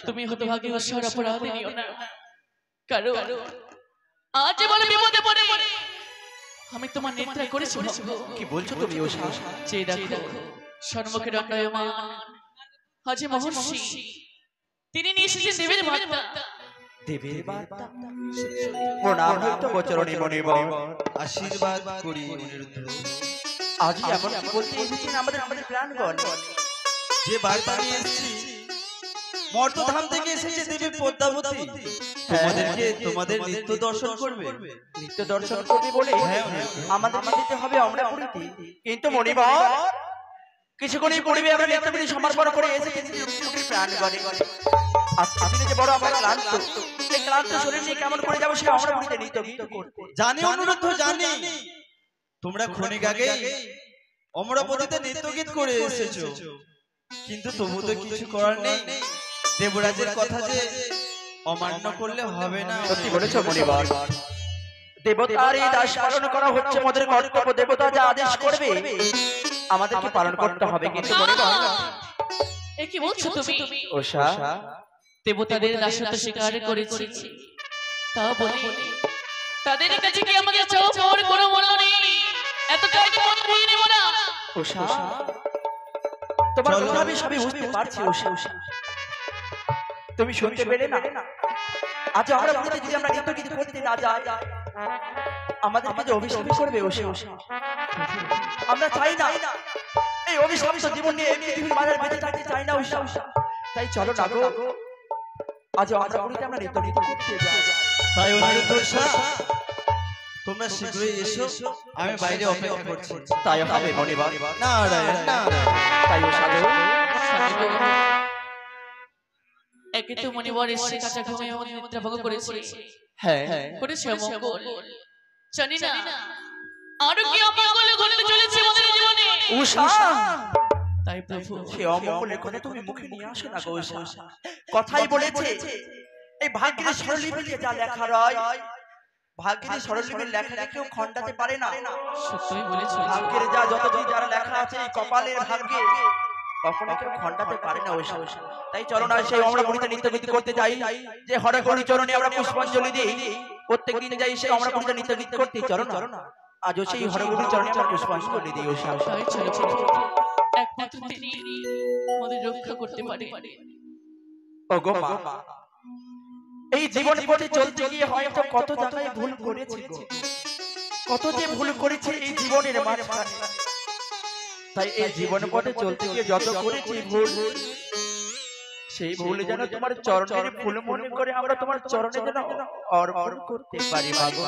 তুমি হতভাগী ঈশ্বর অপরাধ নিও না, কারণ আজ বলে বিপদে পড়ে আমি তোমার নিদ্রা করেছি। কি বলছো তুমি? চেয়ে দেখো সম্মুখে দণ্ডায়মান হাজী মহর্ষি, তিনি নিয়ে এসেছেন দেবের বার্তা। দেবের বার্তা? প্রণাম হইতো গোচরণী মনিব, আশীর্বাদ করি অনিরুদ্ধ। আজ এমন কি বলতে এসেছেন আমাদের প্রাণগণ? যে বার্তা নিয়ে এসেছি, মর্তধাম থেকে এসেছে দেবী পদ্মাবতী তোমাদেরকে তোমাদের নিত্য দর্শন করবে। নিত্য দর্শন করবে বলে আমাদের যেতে হবে অমরাবতীতে। কিন্তু মনিব, কিছুক্ষণই পূর্বে আমরা নিত্যবিধি সমর্পণ করে এসেছি প্রাণগণে। আজকে দিনে যে বড় আমার ক্লান্ত, এই ক্লান্ত শরীর নিয়ে কেমন করে যাবো সে অমরাবতীতে নৃত্য করতে? জানি অনুরোধ, জানি তোমরা ক্ষণিক আগে অমরাবতীতে নৃত্যগীত করে এসেছো, কিন্তু তবু তো কিছু করার নেই। দেবরাজের কথা যে অমান্য করলে হবে না। সত্যি বলেছো মনিবর, দেবতার এই দাস পালন করা হচ্ছে আমাদের কর্তব্য। দেবতা যা আদেশ করবে আমাদেরকে পালন করতে হবে। কিন্তু মনিবর, এ কি বলছো তুমি? উষা, দেবতাদের দাসত্ব স্বীকার করেছি, তা বলে তাদের কাছে কি আমাদের চাও পাওয়ার কোনো মূল্য নেই? এতটাই কি মনে হয়ে নেব না? উষা, তোমার কথা আমি সবই বুঝতে পারছি উষা। তুমি শুনতে পেলে না? আজ আমরা পুরীতে যদি আমরা নৃত্য কিছু করতে না যাই, আমাদেরকে যে অভিশাপ করবে উষা। আমরা চাই না এই অভিশাপিত জীবন নিয়ে পৃথিবীর মাঝে বেঁচে থাকতে চাই না উষা। তাই চলো না গো, আজ আমরা পুরীতে আমরা নৃত্য করতে যাই। তাই অনিরুদ্ধ উষা, তোমরা শীঘ্রই এসো, আমি বাইরে অপেক্ষা করছি। তাই হবে মনিবার। নারায়ণ নারায়ণ। তাই উষা গো, একে তো মনিবর এসে কাঁচা ঘুমে নিদ্রা ভঙ্গ করেছে। হ্যাঁ করেছে মঙ্গল, জানি না আরো কি অমঙ্গল ঘটতে চলেছে আমাদের জীবনে। উষা, তাই প্রভু সে অমঙ্গলের কথা তুমি মুখে নিয়ে আসো না গো উষা। কথাই বলেছে এই ভাগ্যের স্বরলিপিতে যা লেখা রয়, ভাগ্যের স্বরলিপির লেখা কেউ খণ্ডাতে পারে না। সত্যই বলেছো। ভাগ্যের যা যতদিন যারা লেখা আছে এই কপালের ভাগ্যে কখনো কেউ খণ্ডাতে পারে না উষা। তাই চলো না সেই আমরা পুরীতে নৃত্যগীতি করতে যাই, যে হরে হরি চরণে আমরা পুষ্পাঞ্জলি দিই। প্রত্যেকদিন যাই সেই আমরা পুরীতে নৃত্যগীতি করতে, চলো না আজও সেই হরে হরি চরণে আমরা পুষ্পাঞ্জলি দিই উষা। তাই চলো প্রভু, একমাত্র তিনি আমাদের রক্ষা করতে পারে। ওগো মা, এই জীবন পথে চলতে গিয়ে হয়তো কত জায়গায় ভুল করেছি গো, কত যে ভুল করেছি এই জীবনের মাঝখানে। তাই এই জীবন পথে চলতে গিয়ে যত করেছি ভুল, সেই ভুল যেন তোমার চরণের ফুল মনে করে আমরা তোমার চরণে যেন অর্পণ করতে পারি মা গো,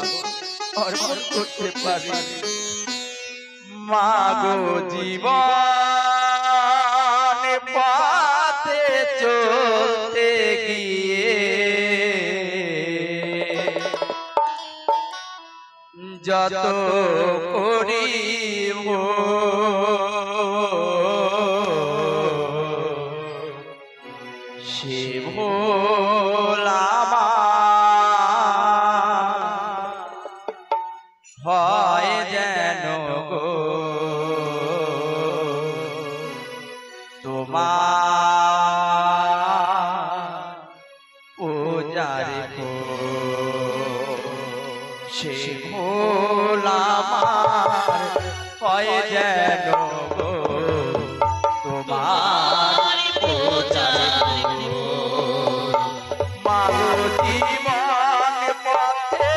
অর্পণ করতে পারি। মা গো জীবন পথে চলতে গিয়ে যত করি সে ভুল আমার হয় যেন গো তোমার পূজার সে ভুল আমার হয় যেন গো তোমার পূজার মাগো জীবন পথে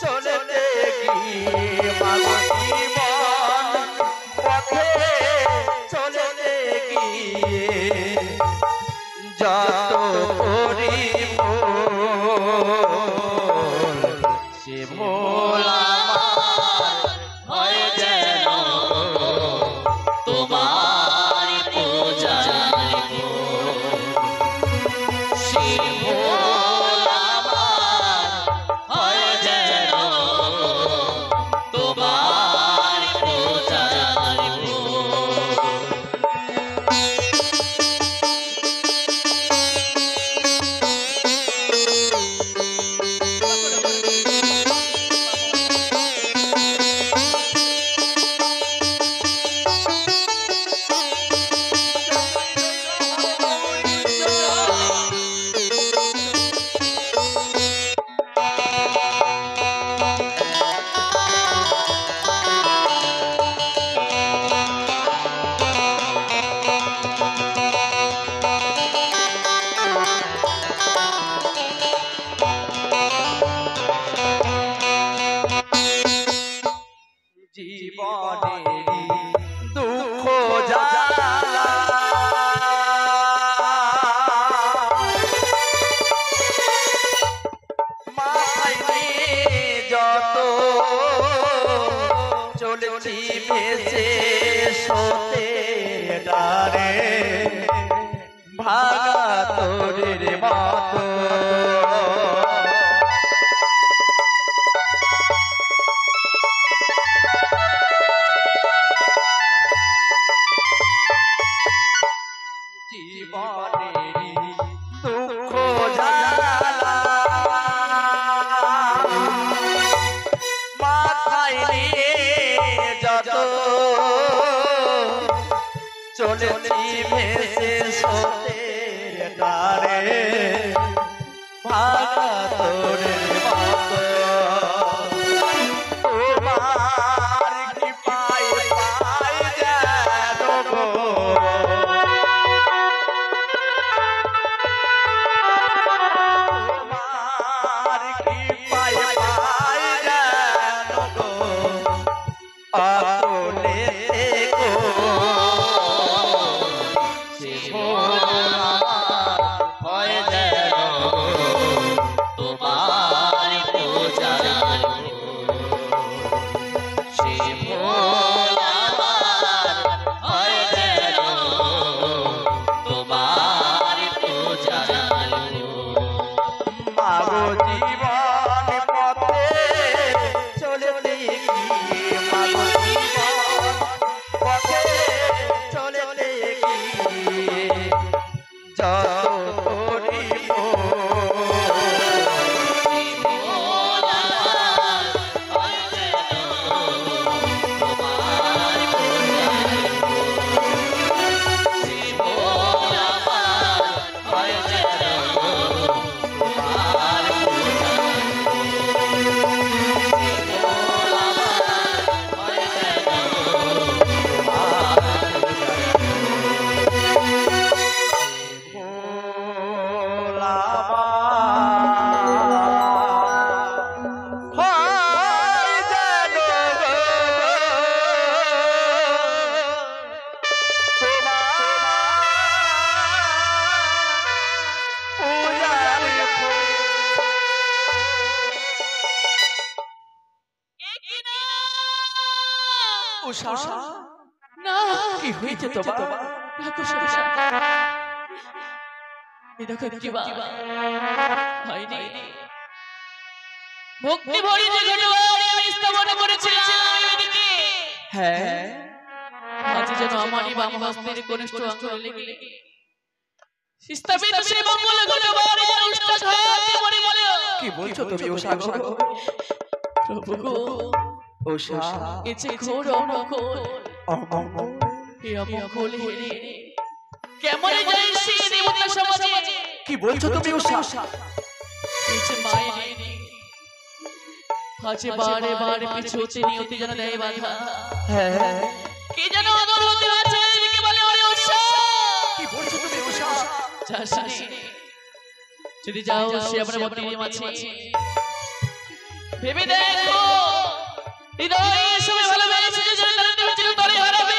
চলতে গিয়ে, মাগো জীবন পথে চলতে গিয়ে যত করি ভুল, সে ভুল আমার হয় যেন তোমার পূজার সে ভুল আমার হয় যেন তোমার পূজার জীবনেরই দুঃখ জ্বালা মাথায় নিয়ে যত চলেছি ভেসে সতের ডারে ভাগা তোরের মতো জীবনেরই দুঃখ জ্বালা মাথায় নিয়ে যত চলেছি ভেসে সতের ডারে ভাগা তোরের মতো হয় যেন তোমার পূজার সে ভোল আমার হয় যেন তোমার পূজার মাগো জীবন পথে চলতে গিয়ে মাগো জীবন পথে চলতে গিয়ে যত করিব কি হয়েছে তোমার? ভক্তি ভরি যে ঘটনাটি আমি স্থাপন করেছিলাম হ্যাঁ আজ যেন আমারই বাম হস্তের কনিষ্ঠ আঙ্গুলে লেগে স্থাপিত সেই মঙ্গল ঘটনাটি যেন উষ্ঠ হাতে মনে মনে কি বলছো তুমি উষা গো? প্রভু গো উষা এ যে ঘোর অমঙ্গল অমঙ্গল এই অমঙ্গল হেরে কেমন যায় সেই দেবতা সমাজে কি বলছো তুমি উষা? এই যে মায়ের আজ বারে বারে পিছুতে নিয়তি যেন দেয় বাধা হ্যাঁ কে যেন আমার হতে আছে এদিকে বলে ওরে উষা কি বলছো তুমি উষা? যাসনি যদি যাও সে আমরা বটির মাঝে ভেবে দেখো হৃদয়ে সময় ভালোবেসে যে জানতে হয়েছিল তরে হারাবে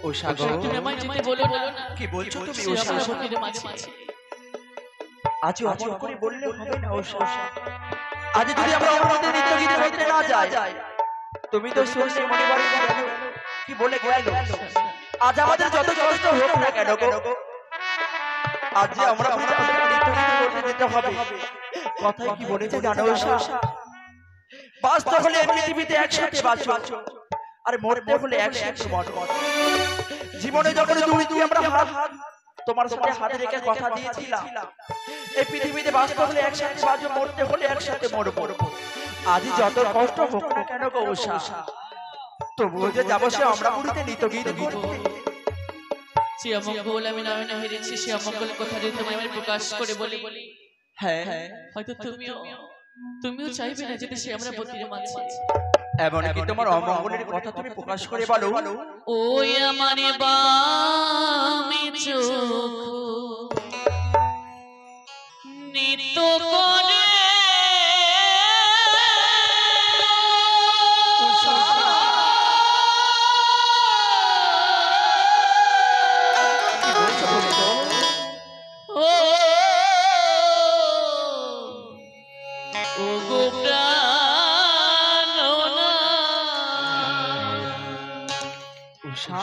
উষা গো তুমি আমায় যেতে বলো না কি বলছো তুমি সে উষা? আমরা বটির মাঝে আজ অমর করে বললে হবে না উষা। আজ যদি আমরা অমরদের নিত্য গীত গাইতে না যাই তুমি তো শুনলে মনে বাড়ি গেল কি বলে গেল আজ আমাদের যত কষ্ট হোক না কেন গো আজ যে আমরা অমরদের নিত্য গীত করতে যেতে হবে কথাই কি বলেছে জানো উষা? বাঁচতে হলে এই পৃথিবীতে একসাথে বাঁচো আর মরতে হলে একসাথে মরো। জীবনে যখন দুই আমরা হাত তোমার সাথে হাতে রেখে কথা দিয়েছিলাম এই পৃথিবীতে বাঁচতে হলে একসাথে বাঁচো মরতে হলে একসাথে মরবো। আজ যত কষ্ট হোক না কেন গো উষা তবুও যে যাবো সে আমরা পুরীতে নিত গীত করতে। সে অমঙ্গল আমি নয়নে হেরেছি সে অমঙ্গল কথা যদি তোমায় আমি প্রকাশ করে বলি হ্যাঁ হয়তো তুমিও চাইবে না যেতে সে আমরা বটির মাঝে এমন কি তোমার অমঙ্গলের কথা তুমি প্রকাশ করে বলো? ওই আমার বামি চোখ নিত্য করে ও গো উষা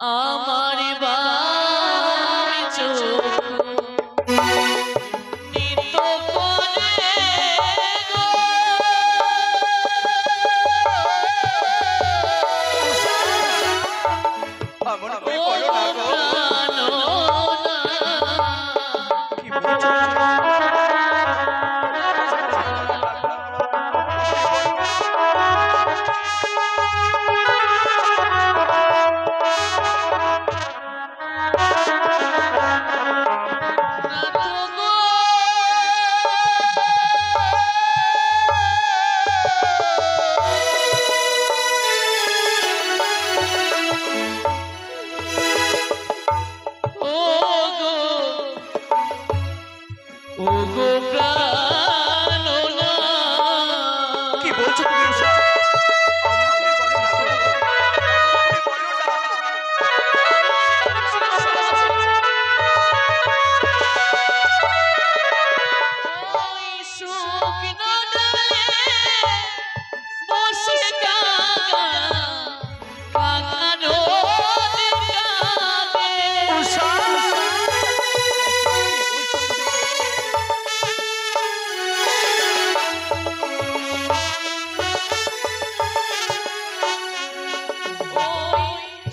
আমার বামি চোখ নিত্য করে গো এমন করে বলো না গো কি বলছো?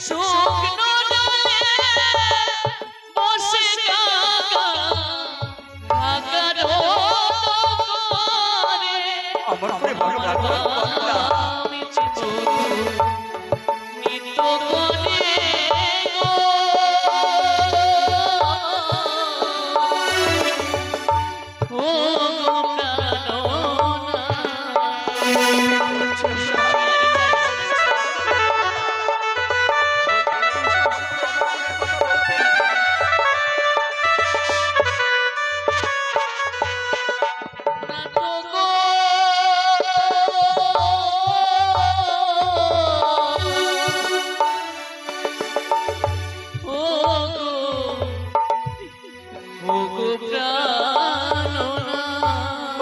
শুকনো ডালে বসে কাকা কাকা রোদ করে আমার করে ভালো লাগলো আমি চিঠি নিত্য করে গো ও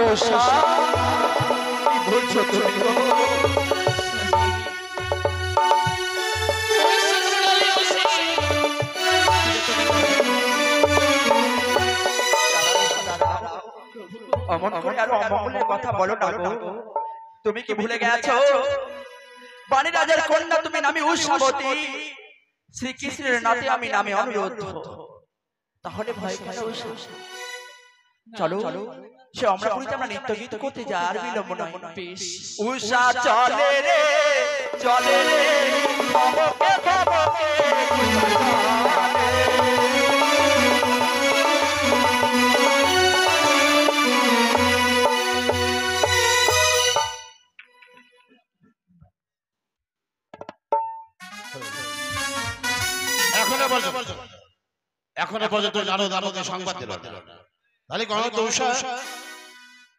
ওষা কি বলছো তুমি গো? অমন করে আর অমঙ্গলের কথা বলো না গো। তুমি কি ভুলে গেছো বাণী রাজার কন্যা তুমি নামে উষাবতী, শ্রীকৃষ্ণের নাতে আমি নামে অনুরোধ। তাহলে ভয় কেন উষা? চলো সে আমরা পুরীতে আমরা নৃত্য গীত করতে যাই, আর বিলম্ব নয়। উষা চলে রে চলে রে ভবকে ভবকে এখনো পর্যন্ত জানো দানকে সংবাদ দিল না। তাহলে কোন দোষা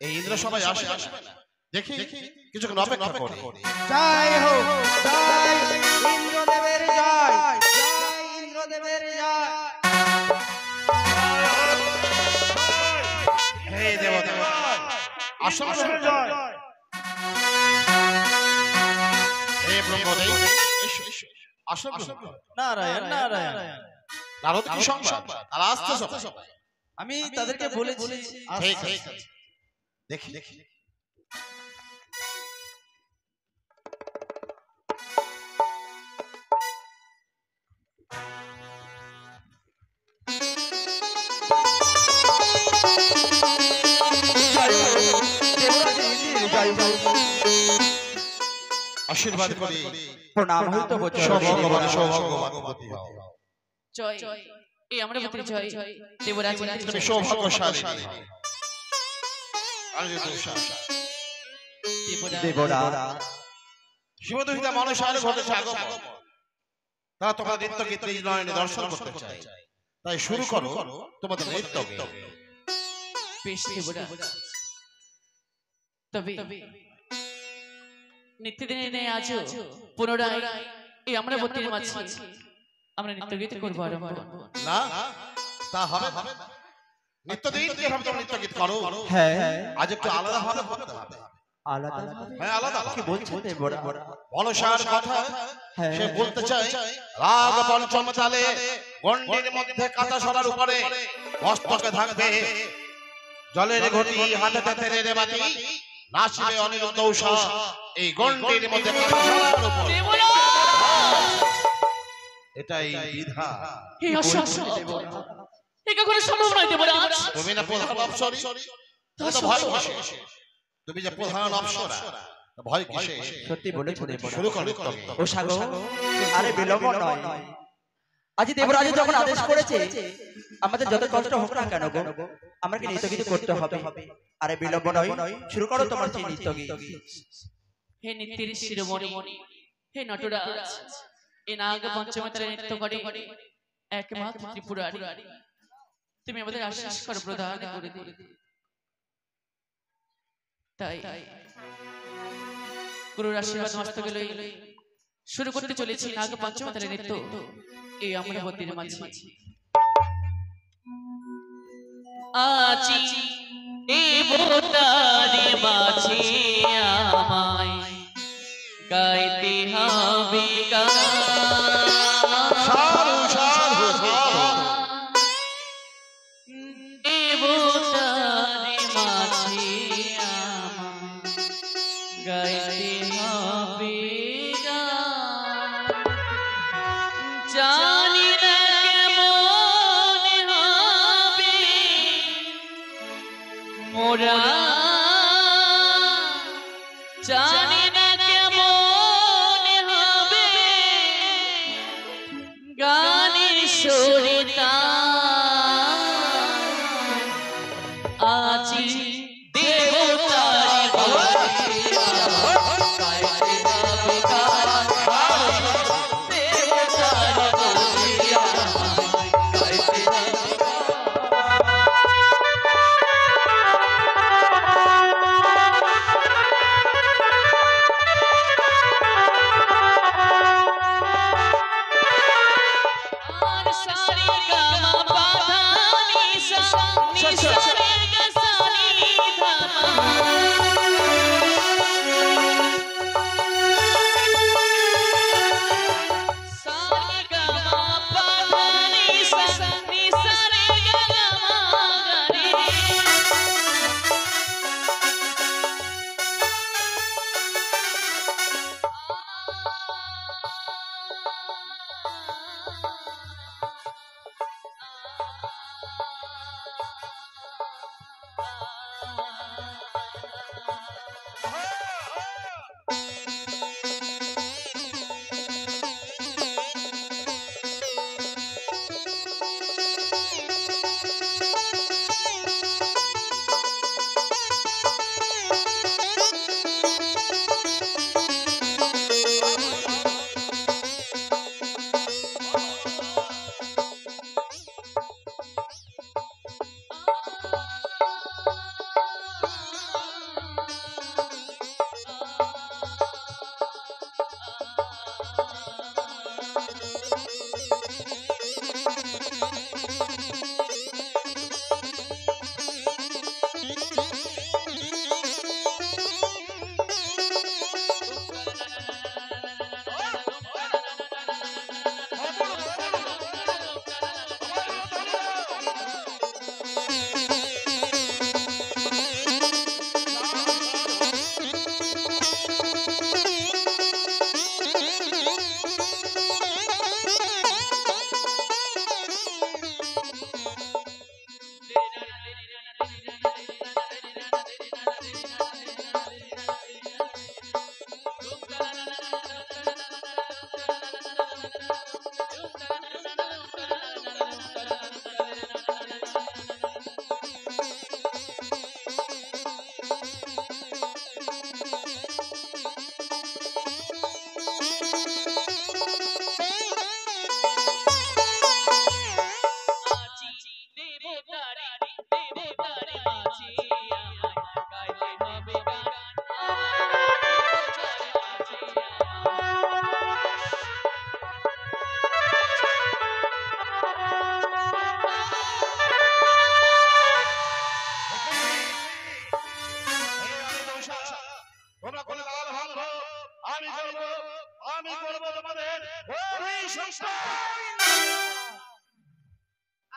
এই ইন্দ্র সবাই আসে দেখি কিছুক্ষণ অপেক্ষা করি। জয় হোক, জয় ইন্দ্রদেবের জয়, জয় ইন্দ্রদেবের জয়। হে দেবতা আসুন হে ব্রহ্মদেব আসুন। নারায়ণ নারায়ণ। নারদ কি সংবাদ? আর আসতে সবাই আমি তাদেরকে বলেছি ঠিক আছে দেখি আশীর্বাদ করি প্রণাম হইতো সৌভাগ্যবান সৌভাগ্যবতী হও। জয় এই আমরা বলতে জয় দেবরাজ তুমি সৌভাগ্যশালী আমি দোষা দেবরাজ শিবদূহিতা মানুষ আর ঘটেছে আগমন। তারা তোমরা নৃত্য গীত নিজ নয়নে দর্শন করতে চাই, তাই শুরু করো তোমাদের নৃত্য গীত। বেশ দেবরাজ, তবে নিত্যদিনের ন্যায় আজও পুনরায় এই আমরা বত্রির মাঝে আমরা নৃত্য গীত করবো আরম্ভ। না তা হবে না। নিত্যদিন যেভাবে তোমরা নৃত্য গীত করো, হ্যাঁ আজ একটু আলাদা ভাবে করতে হবে। আলাদা হ্যাঁ আলাদা কি বলছো দেবরাজ? মনসার কথা হ্যাঁ সে বলতে চাই। রাগ পঞ্চম তালে গণ্ডির মধ্যে কাঁটা সরার উপরে মস্তকে থাকবে জলের ঘটি, হাতে তেলের বাতি, নাচবে অনিরুদ্ধ উষা এই গণ্ডির মধ্যে কাঁটা সরার উপরে। এটাই বিধা। হে অসম্ভব, এ কখনো সম্ভব নয় দেবরাজ। তুমি না প্রধান অপ্সরী, তুমি তো ভয় কিসে? তুমি যে প্রধান অপ্সরা, ভয় কিসে? সত্যি বলেছো দেবরাজ। শুরু করো নৃত্য। ও সাগর আরে বিলম্ব নয়, আজ দেবরাজ যখন আদেশ করেছে আমাদের যত কষ্ট হোক না কেন গো আমাকে নৃত্য গীত করতে হবে। আরে বিলম্ব নয়, শুরু করো তোমার সেই নৃত্য গীত। হে নিত্যের শিরোমণি, হে নটরাজ, এ নাগ পঞ্চমী তালে নৃত্য করে একমাত্র ত্রিপুরারি, তুমি আমাদের আশীষ করো, প্রদান করে দিও। তাই গুরুর আশীর্বাদ মস্তকে লই শুরু করতে চলেছি নাগ পঞ্চমী তালে নৃত্য এই আমরা বত্রির মাঝে। আজি এ বোতারি মাঝে আমায় গাইতে হবে সাধু সাধু সাধু। এ বোতারি মাঝে আমায় গাইতে হবে জানি না কেমন হবে মোরা, জানি না কেমন হবে গানের সরিতা আজি দেবতার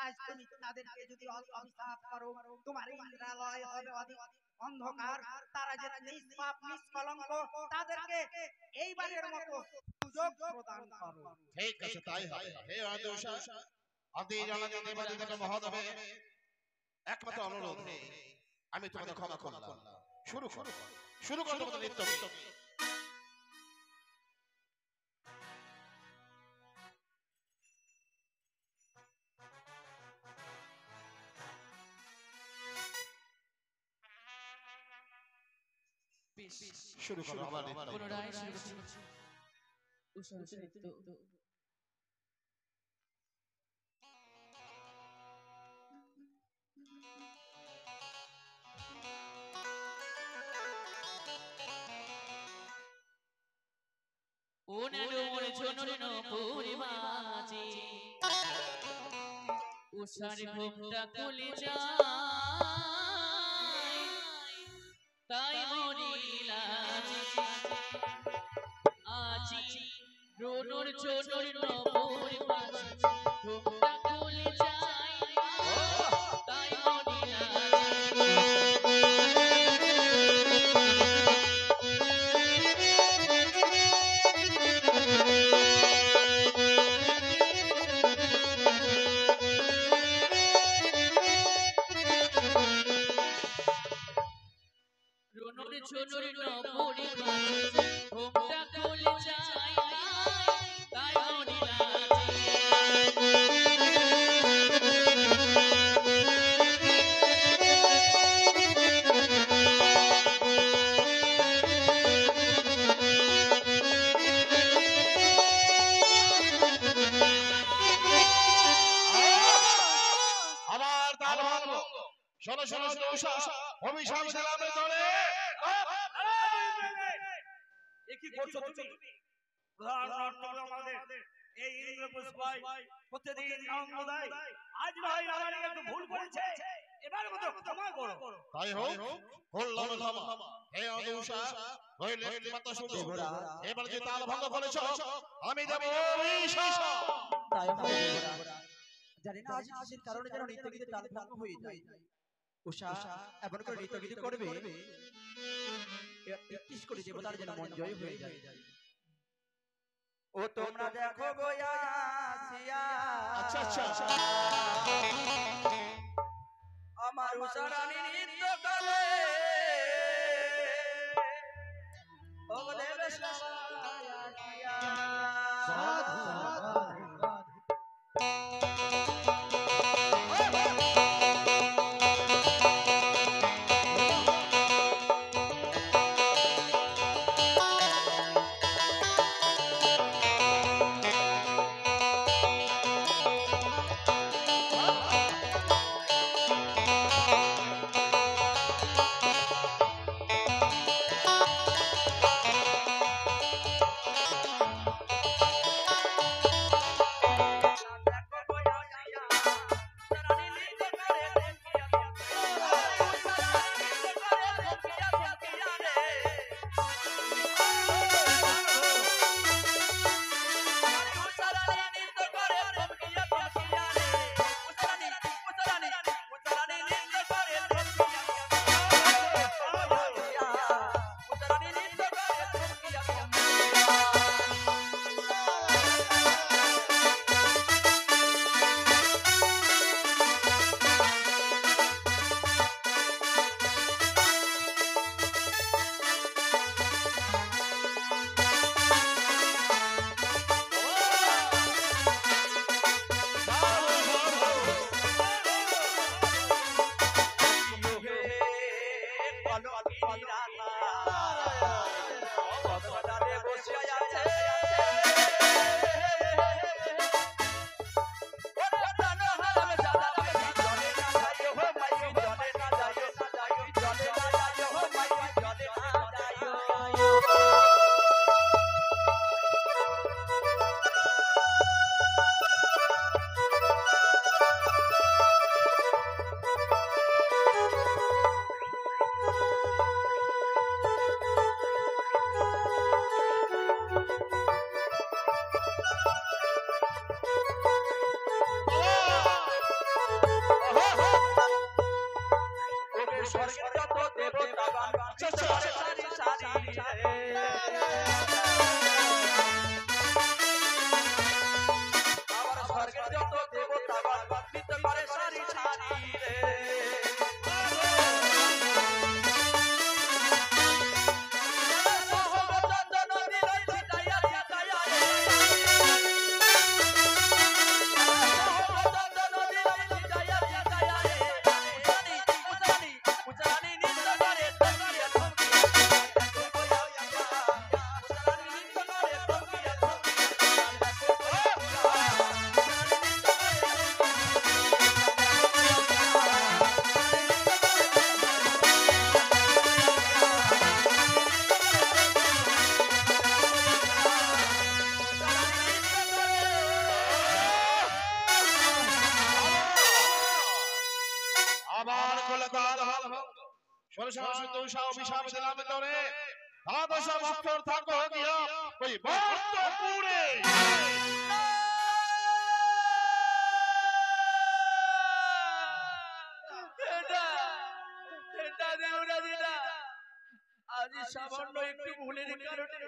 আজ তুমি তাদেরকে যদি অভিশাপ করো, তোমার ইন্দ্রালয় হবে অন্ধকার, তারা যে নিষ্পাপ নিষ্কলঙ্ক, তাদেরকে এইবারের মতো সুযোগ প্রদান করো। ঠিক আছে, তাই হবে। হে অদোষা, আদি জানাতে দেবতাকে মহাদেবে একমাত্র অনুরোধ, আমি তোমাদের ক্ষমা করলাম। শুরু করো, শুরু করো তোমাদের নৃত্য। শুরু করো আবার নৃত্য। পুনরায় শুরু করছি উৎসব নৃত্য। ওনার ঝনরেন পরিবাজে উষার ঘুমটা খুলে যায়, তাই মরিলা আজি রোনর ঝনরেন পরিবাজে ঘুমটা খুলে যায়, তাই মরিলা শোনো শোনো দোষা অভিশাপ দিলাম তোরে কি করছো তুমি প্রধান নর্তক আমাদের এই ইন্দ্রপুষ্পায় প্রতিদিন অঙ্গ দেয় আজ ভাই আমার একটু ভুল করেছে এবার মতো ক্ষমা করো তাই হোক বললাম ক্ষমা হে দোষা হইলে কথা শুনো এবার যে তাল ভঙ্গ করেছো আমি দেব অভিশাপ তাই হবে দেবরা। জানি না আজ কিসের কারণে যেন নৃত্যগীতে তাল ভঙ্গ হয়ে যায়। উষা এমন করে নৃত্যগীত করবে ইচ্ছিস করে দেবতার যেন মন জয় হয়ে যায়। ও তোমরা দেখো গোয়া আসিয়া আচ্ছা আচ্ছা আমার উষা রানী নৃত্য করে ও দেবে সবাই আসিয়া অভিশাপ দিলাম তোরে দ্বাদশ বছর থাকো গিয়া ওই ভক্তপুরে আজ সামান্য একটু ভুলের কারণে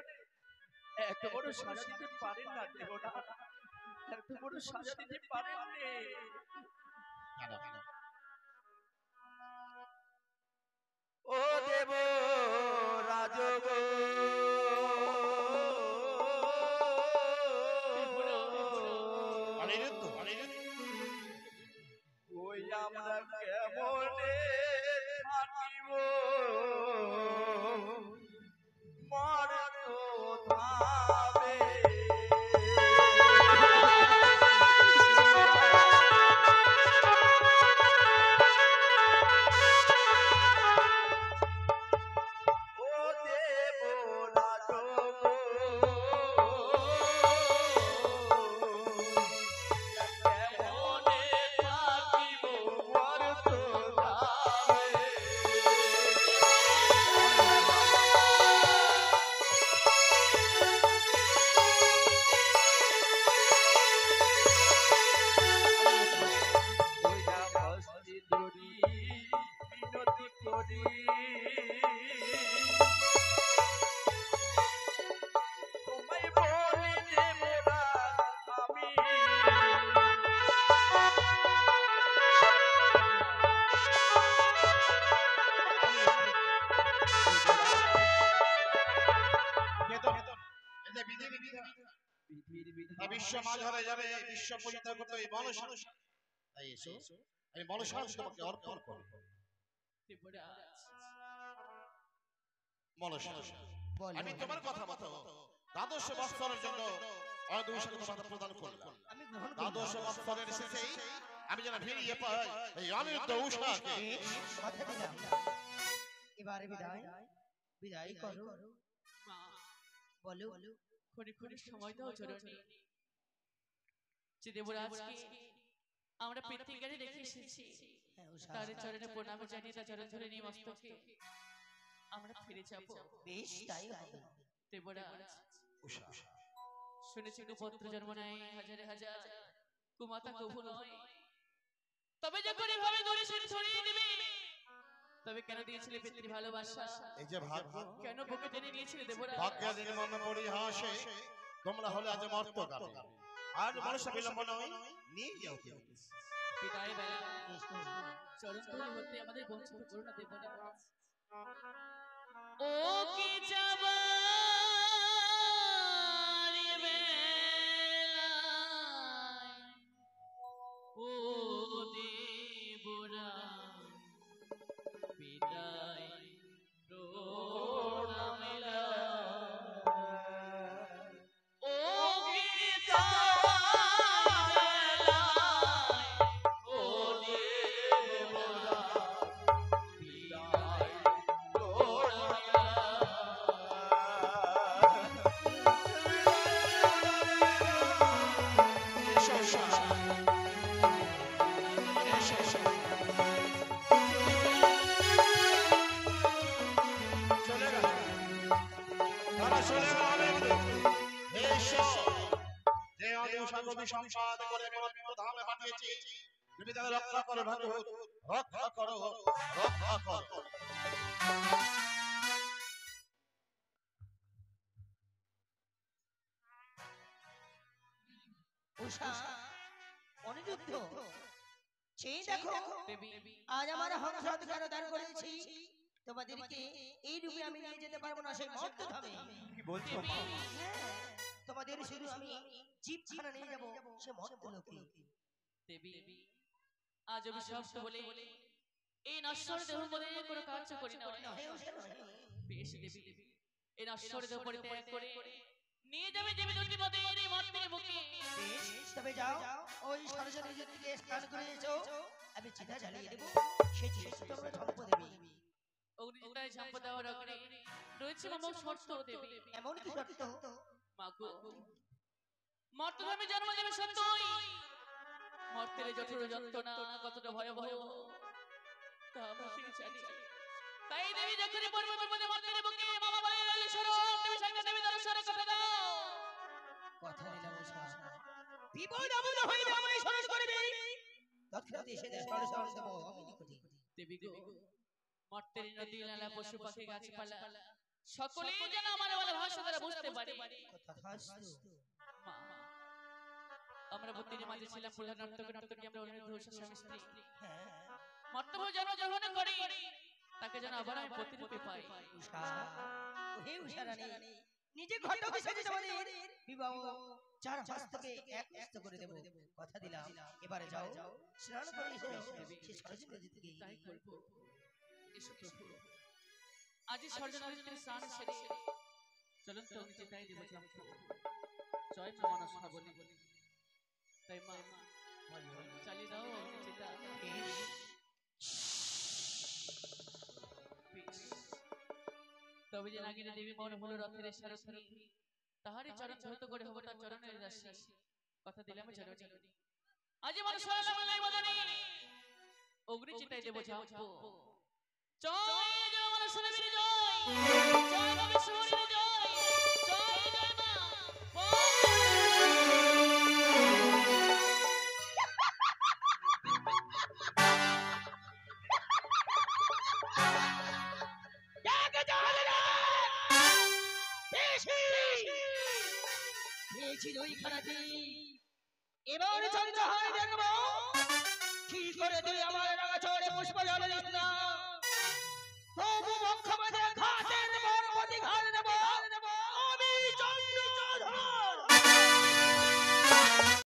এত বড় সাজা দিতে পারেন না দেবতা, এত বড় সাজা দিতে পারেন ও দেব রাজগ ওই আমরা কেমনে থাকিব মরণ ধামে ধরে যাবে বিশ্ব পরিচিত করতে এই মনসা তাই এসো আমি মনসা তোমাকে অর্পণ করব দেবরাজ মনসা আমি তোমার কথা মতো দ্বাদশ বৎসরের জন্য অদূষণ কথা প্রদান করলাম আমি গ্রহণ দ্বাদশ বৎসরের শেষেই আমি যেন ফিরিয়ে পাই এই অনিরুদ্ধ উষাকে কথা দিলাম এবারে বিদায় বিদায় করো মা বলো ক্ষণে সময় দাও জননী যে দেবরাজকে আমরা পৃথিবীতে রেখে এসেছি হ্যাঁ উষা তার চরণে প্রণাম জানিয়ে তার চরণ ধরে নিয়ে মস্তকে আমরা ফিরে যাব বেশ তাই হবে দেবরাজ উষা শুনেছি কুপুত্র জন্ম নেয় হাজারে হাজার কুমাতা কভু নয় তবে যখন এভাবে দূরে সরে ছড়িয়ে দেবে তবে কেন দিয়েছিলে পিতৃ ভালোবাসা এই যে ভাগ্য কেন বুকে টেনে নিয়েছিলে দেবরাজ ভাগ্য দিন মন পরিহাসে তোমরা হলে আজ মর্ত গাবে আর মনসা বিলম্ব নয় নিয়ে যাও বিদায় বেলা চরণ ধরে হতে আমাদের বঞ্চিত করো না দেবরাজ ও কি যাবার বেলায় ও দেবরাজ বিদায় প্রণাম ও কি যাবার বেলায় ও দেবরাজ বিদায় সংসাদ করে ধামে পাঠিয়েছি তুমি তাদের রক্ষা করো ভগবত রক্ষা করো রক্ষা করো উষা অনিরুদ্ধ সেই দেখো দেবী আজ আমার হংসদ কেন দান করেছি তোমাদেরকে এই রূপে আমি নিয়ে যেতে পারবো না সেই মর্ত ধামে কি বলছো মা হ্যাঁ, তোমাদের শুধু আমি জীবখানা নিয়ে যাবো সে মর্ত লোকে দেবী আজ আমি সব বলে এই নশ্বর দেহ বলে কোনো কার্য করি না নহে উষা নহে। বেশ দেবী এই নশ্বর দেহ পরিত্যাগ করে নিয়ে যাবে দেবী দুটি নদীর এই মর্তের বুকে বেশ, তবে যাও ওই সরস্বতী নদীর দিকে স্নান করে এসো আমি চিতা জ্বালিয়ে দেবো সে জিনিস তোমরা ঝম্প দেবে অগ্নিতায় ঝাঁপ দেওয়ার অগ্নি রয়েছে মামা শর্ত দেবী এমন কি শর্ত মাগো মর্তধামে জন্ম দেবে সত্যই মর্তের জঠর যন্ত্রণা কতটা ভয়াবহ তা আমরা ঠিক জানি তাই দেবী যখনই পর্বত পর্বতে মর্তের বুকে মামা বলে রইলে সরো তুমি সঙ্গে দেবী দর্শন কথা দাও কথা দিলাম উষা বিপদ আপদ হইলে আমায় স্মরণ করবে তৎক্ষণাৎ এসে দেয় সরস্বতী দেবো আমি নিকটে দেবী গো মর্তের নদী নালা পশু পাখি গাছপালা সকলেই যেন আমার বলা ভাষা দ্বারা বুঝতে পারে তথাস্তু মা আমরা বুদ্ধির মাঝে ছিলাম প্রধান নর্তকী আমরা অনিরুদ্ধ উষার স্বামী স্ত্রী হ্যাঁ মর্তব্য জন্মগ্রহণ করি তাকে যেন আবার আমি প্রতিরূপে পাই উষা হে উষা রানী নিজে ঘটক সেজে তোমাদের বিবাহ চার হস্তকে এক হস্ত করে দেব কথা দিলাম এবারে যাও স্নান করে এসে সে সরস্বতী নদী থেকে তাই করব এসো প্রভু আজ সর্জনাদিত্যের স্নান সেরে চলুন তো নিচে তাই দেব জয় মা মনসা বলি তাই মা চালিয়ে দাও অগ্নিচিতা তবে যে নাগিনী দেবী মন হলো রথের সারথী তাহারই চরণ ধৌত করে হবো তার চরণের রাশি কথা দিলাম জননী আজ মানুষ সরলামলাই বদনী অগ্নিচিতায় দেব ঝাঁপ জয় জয় মানুষ দেবীর জয় জয় ভবেশ্বরীর জয় জয় জয় মা এবার চন্দ্রহার দেখবো কি করে তুই আমার রাগা চড়ে পুষ্প জল দিস না তবু বক্ষ মাঝে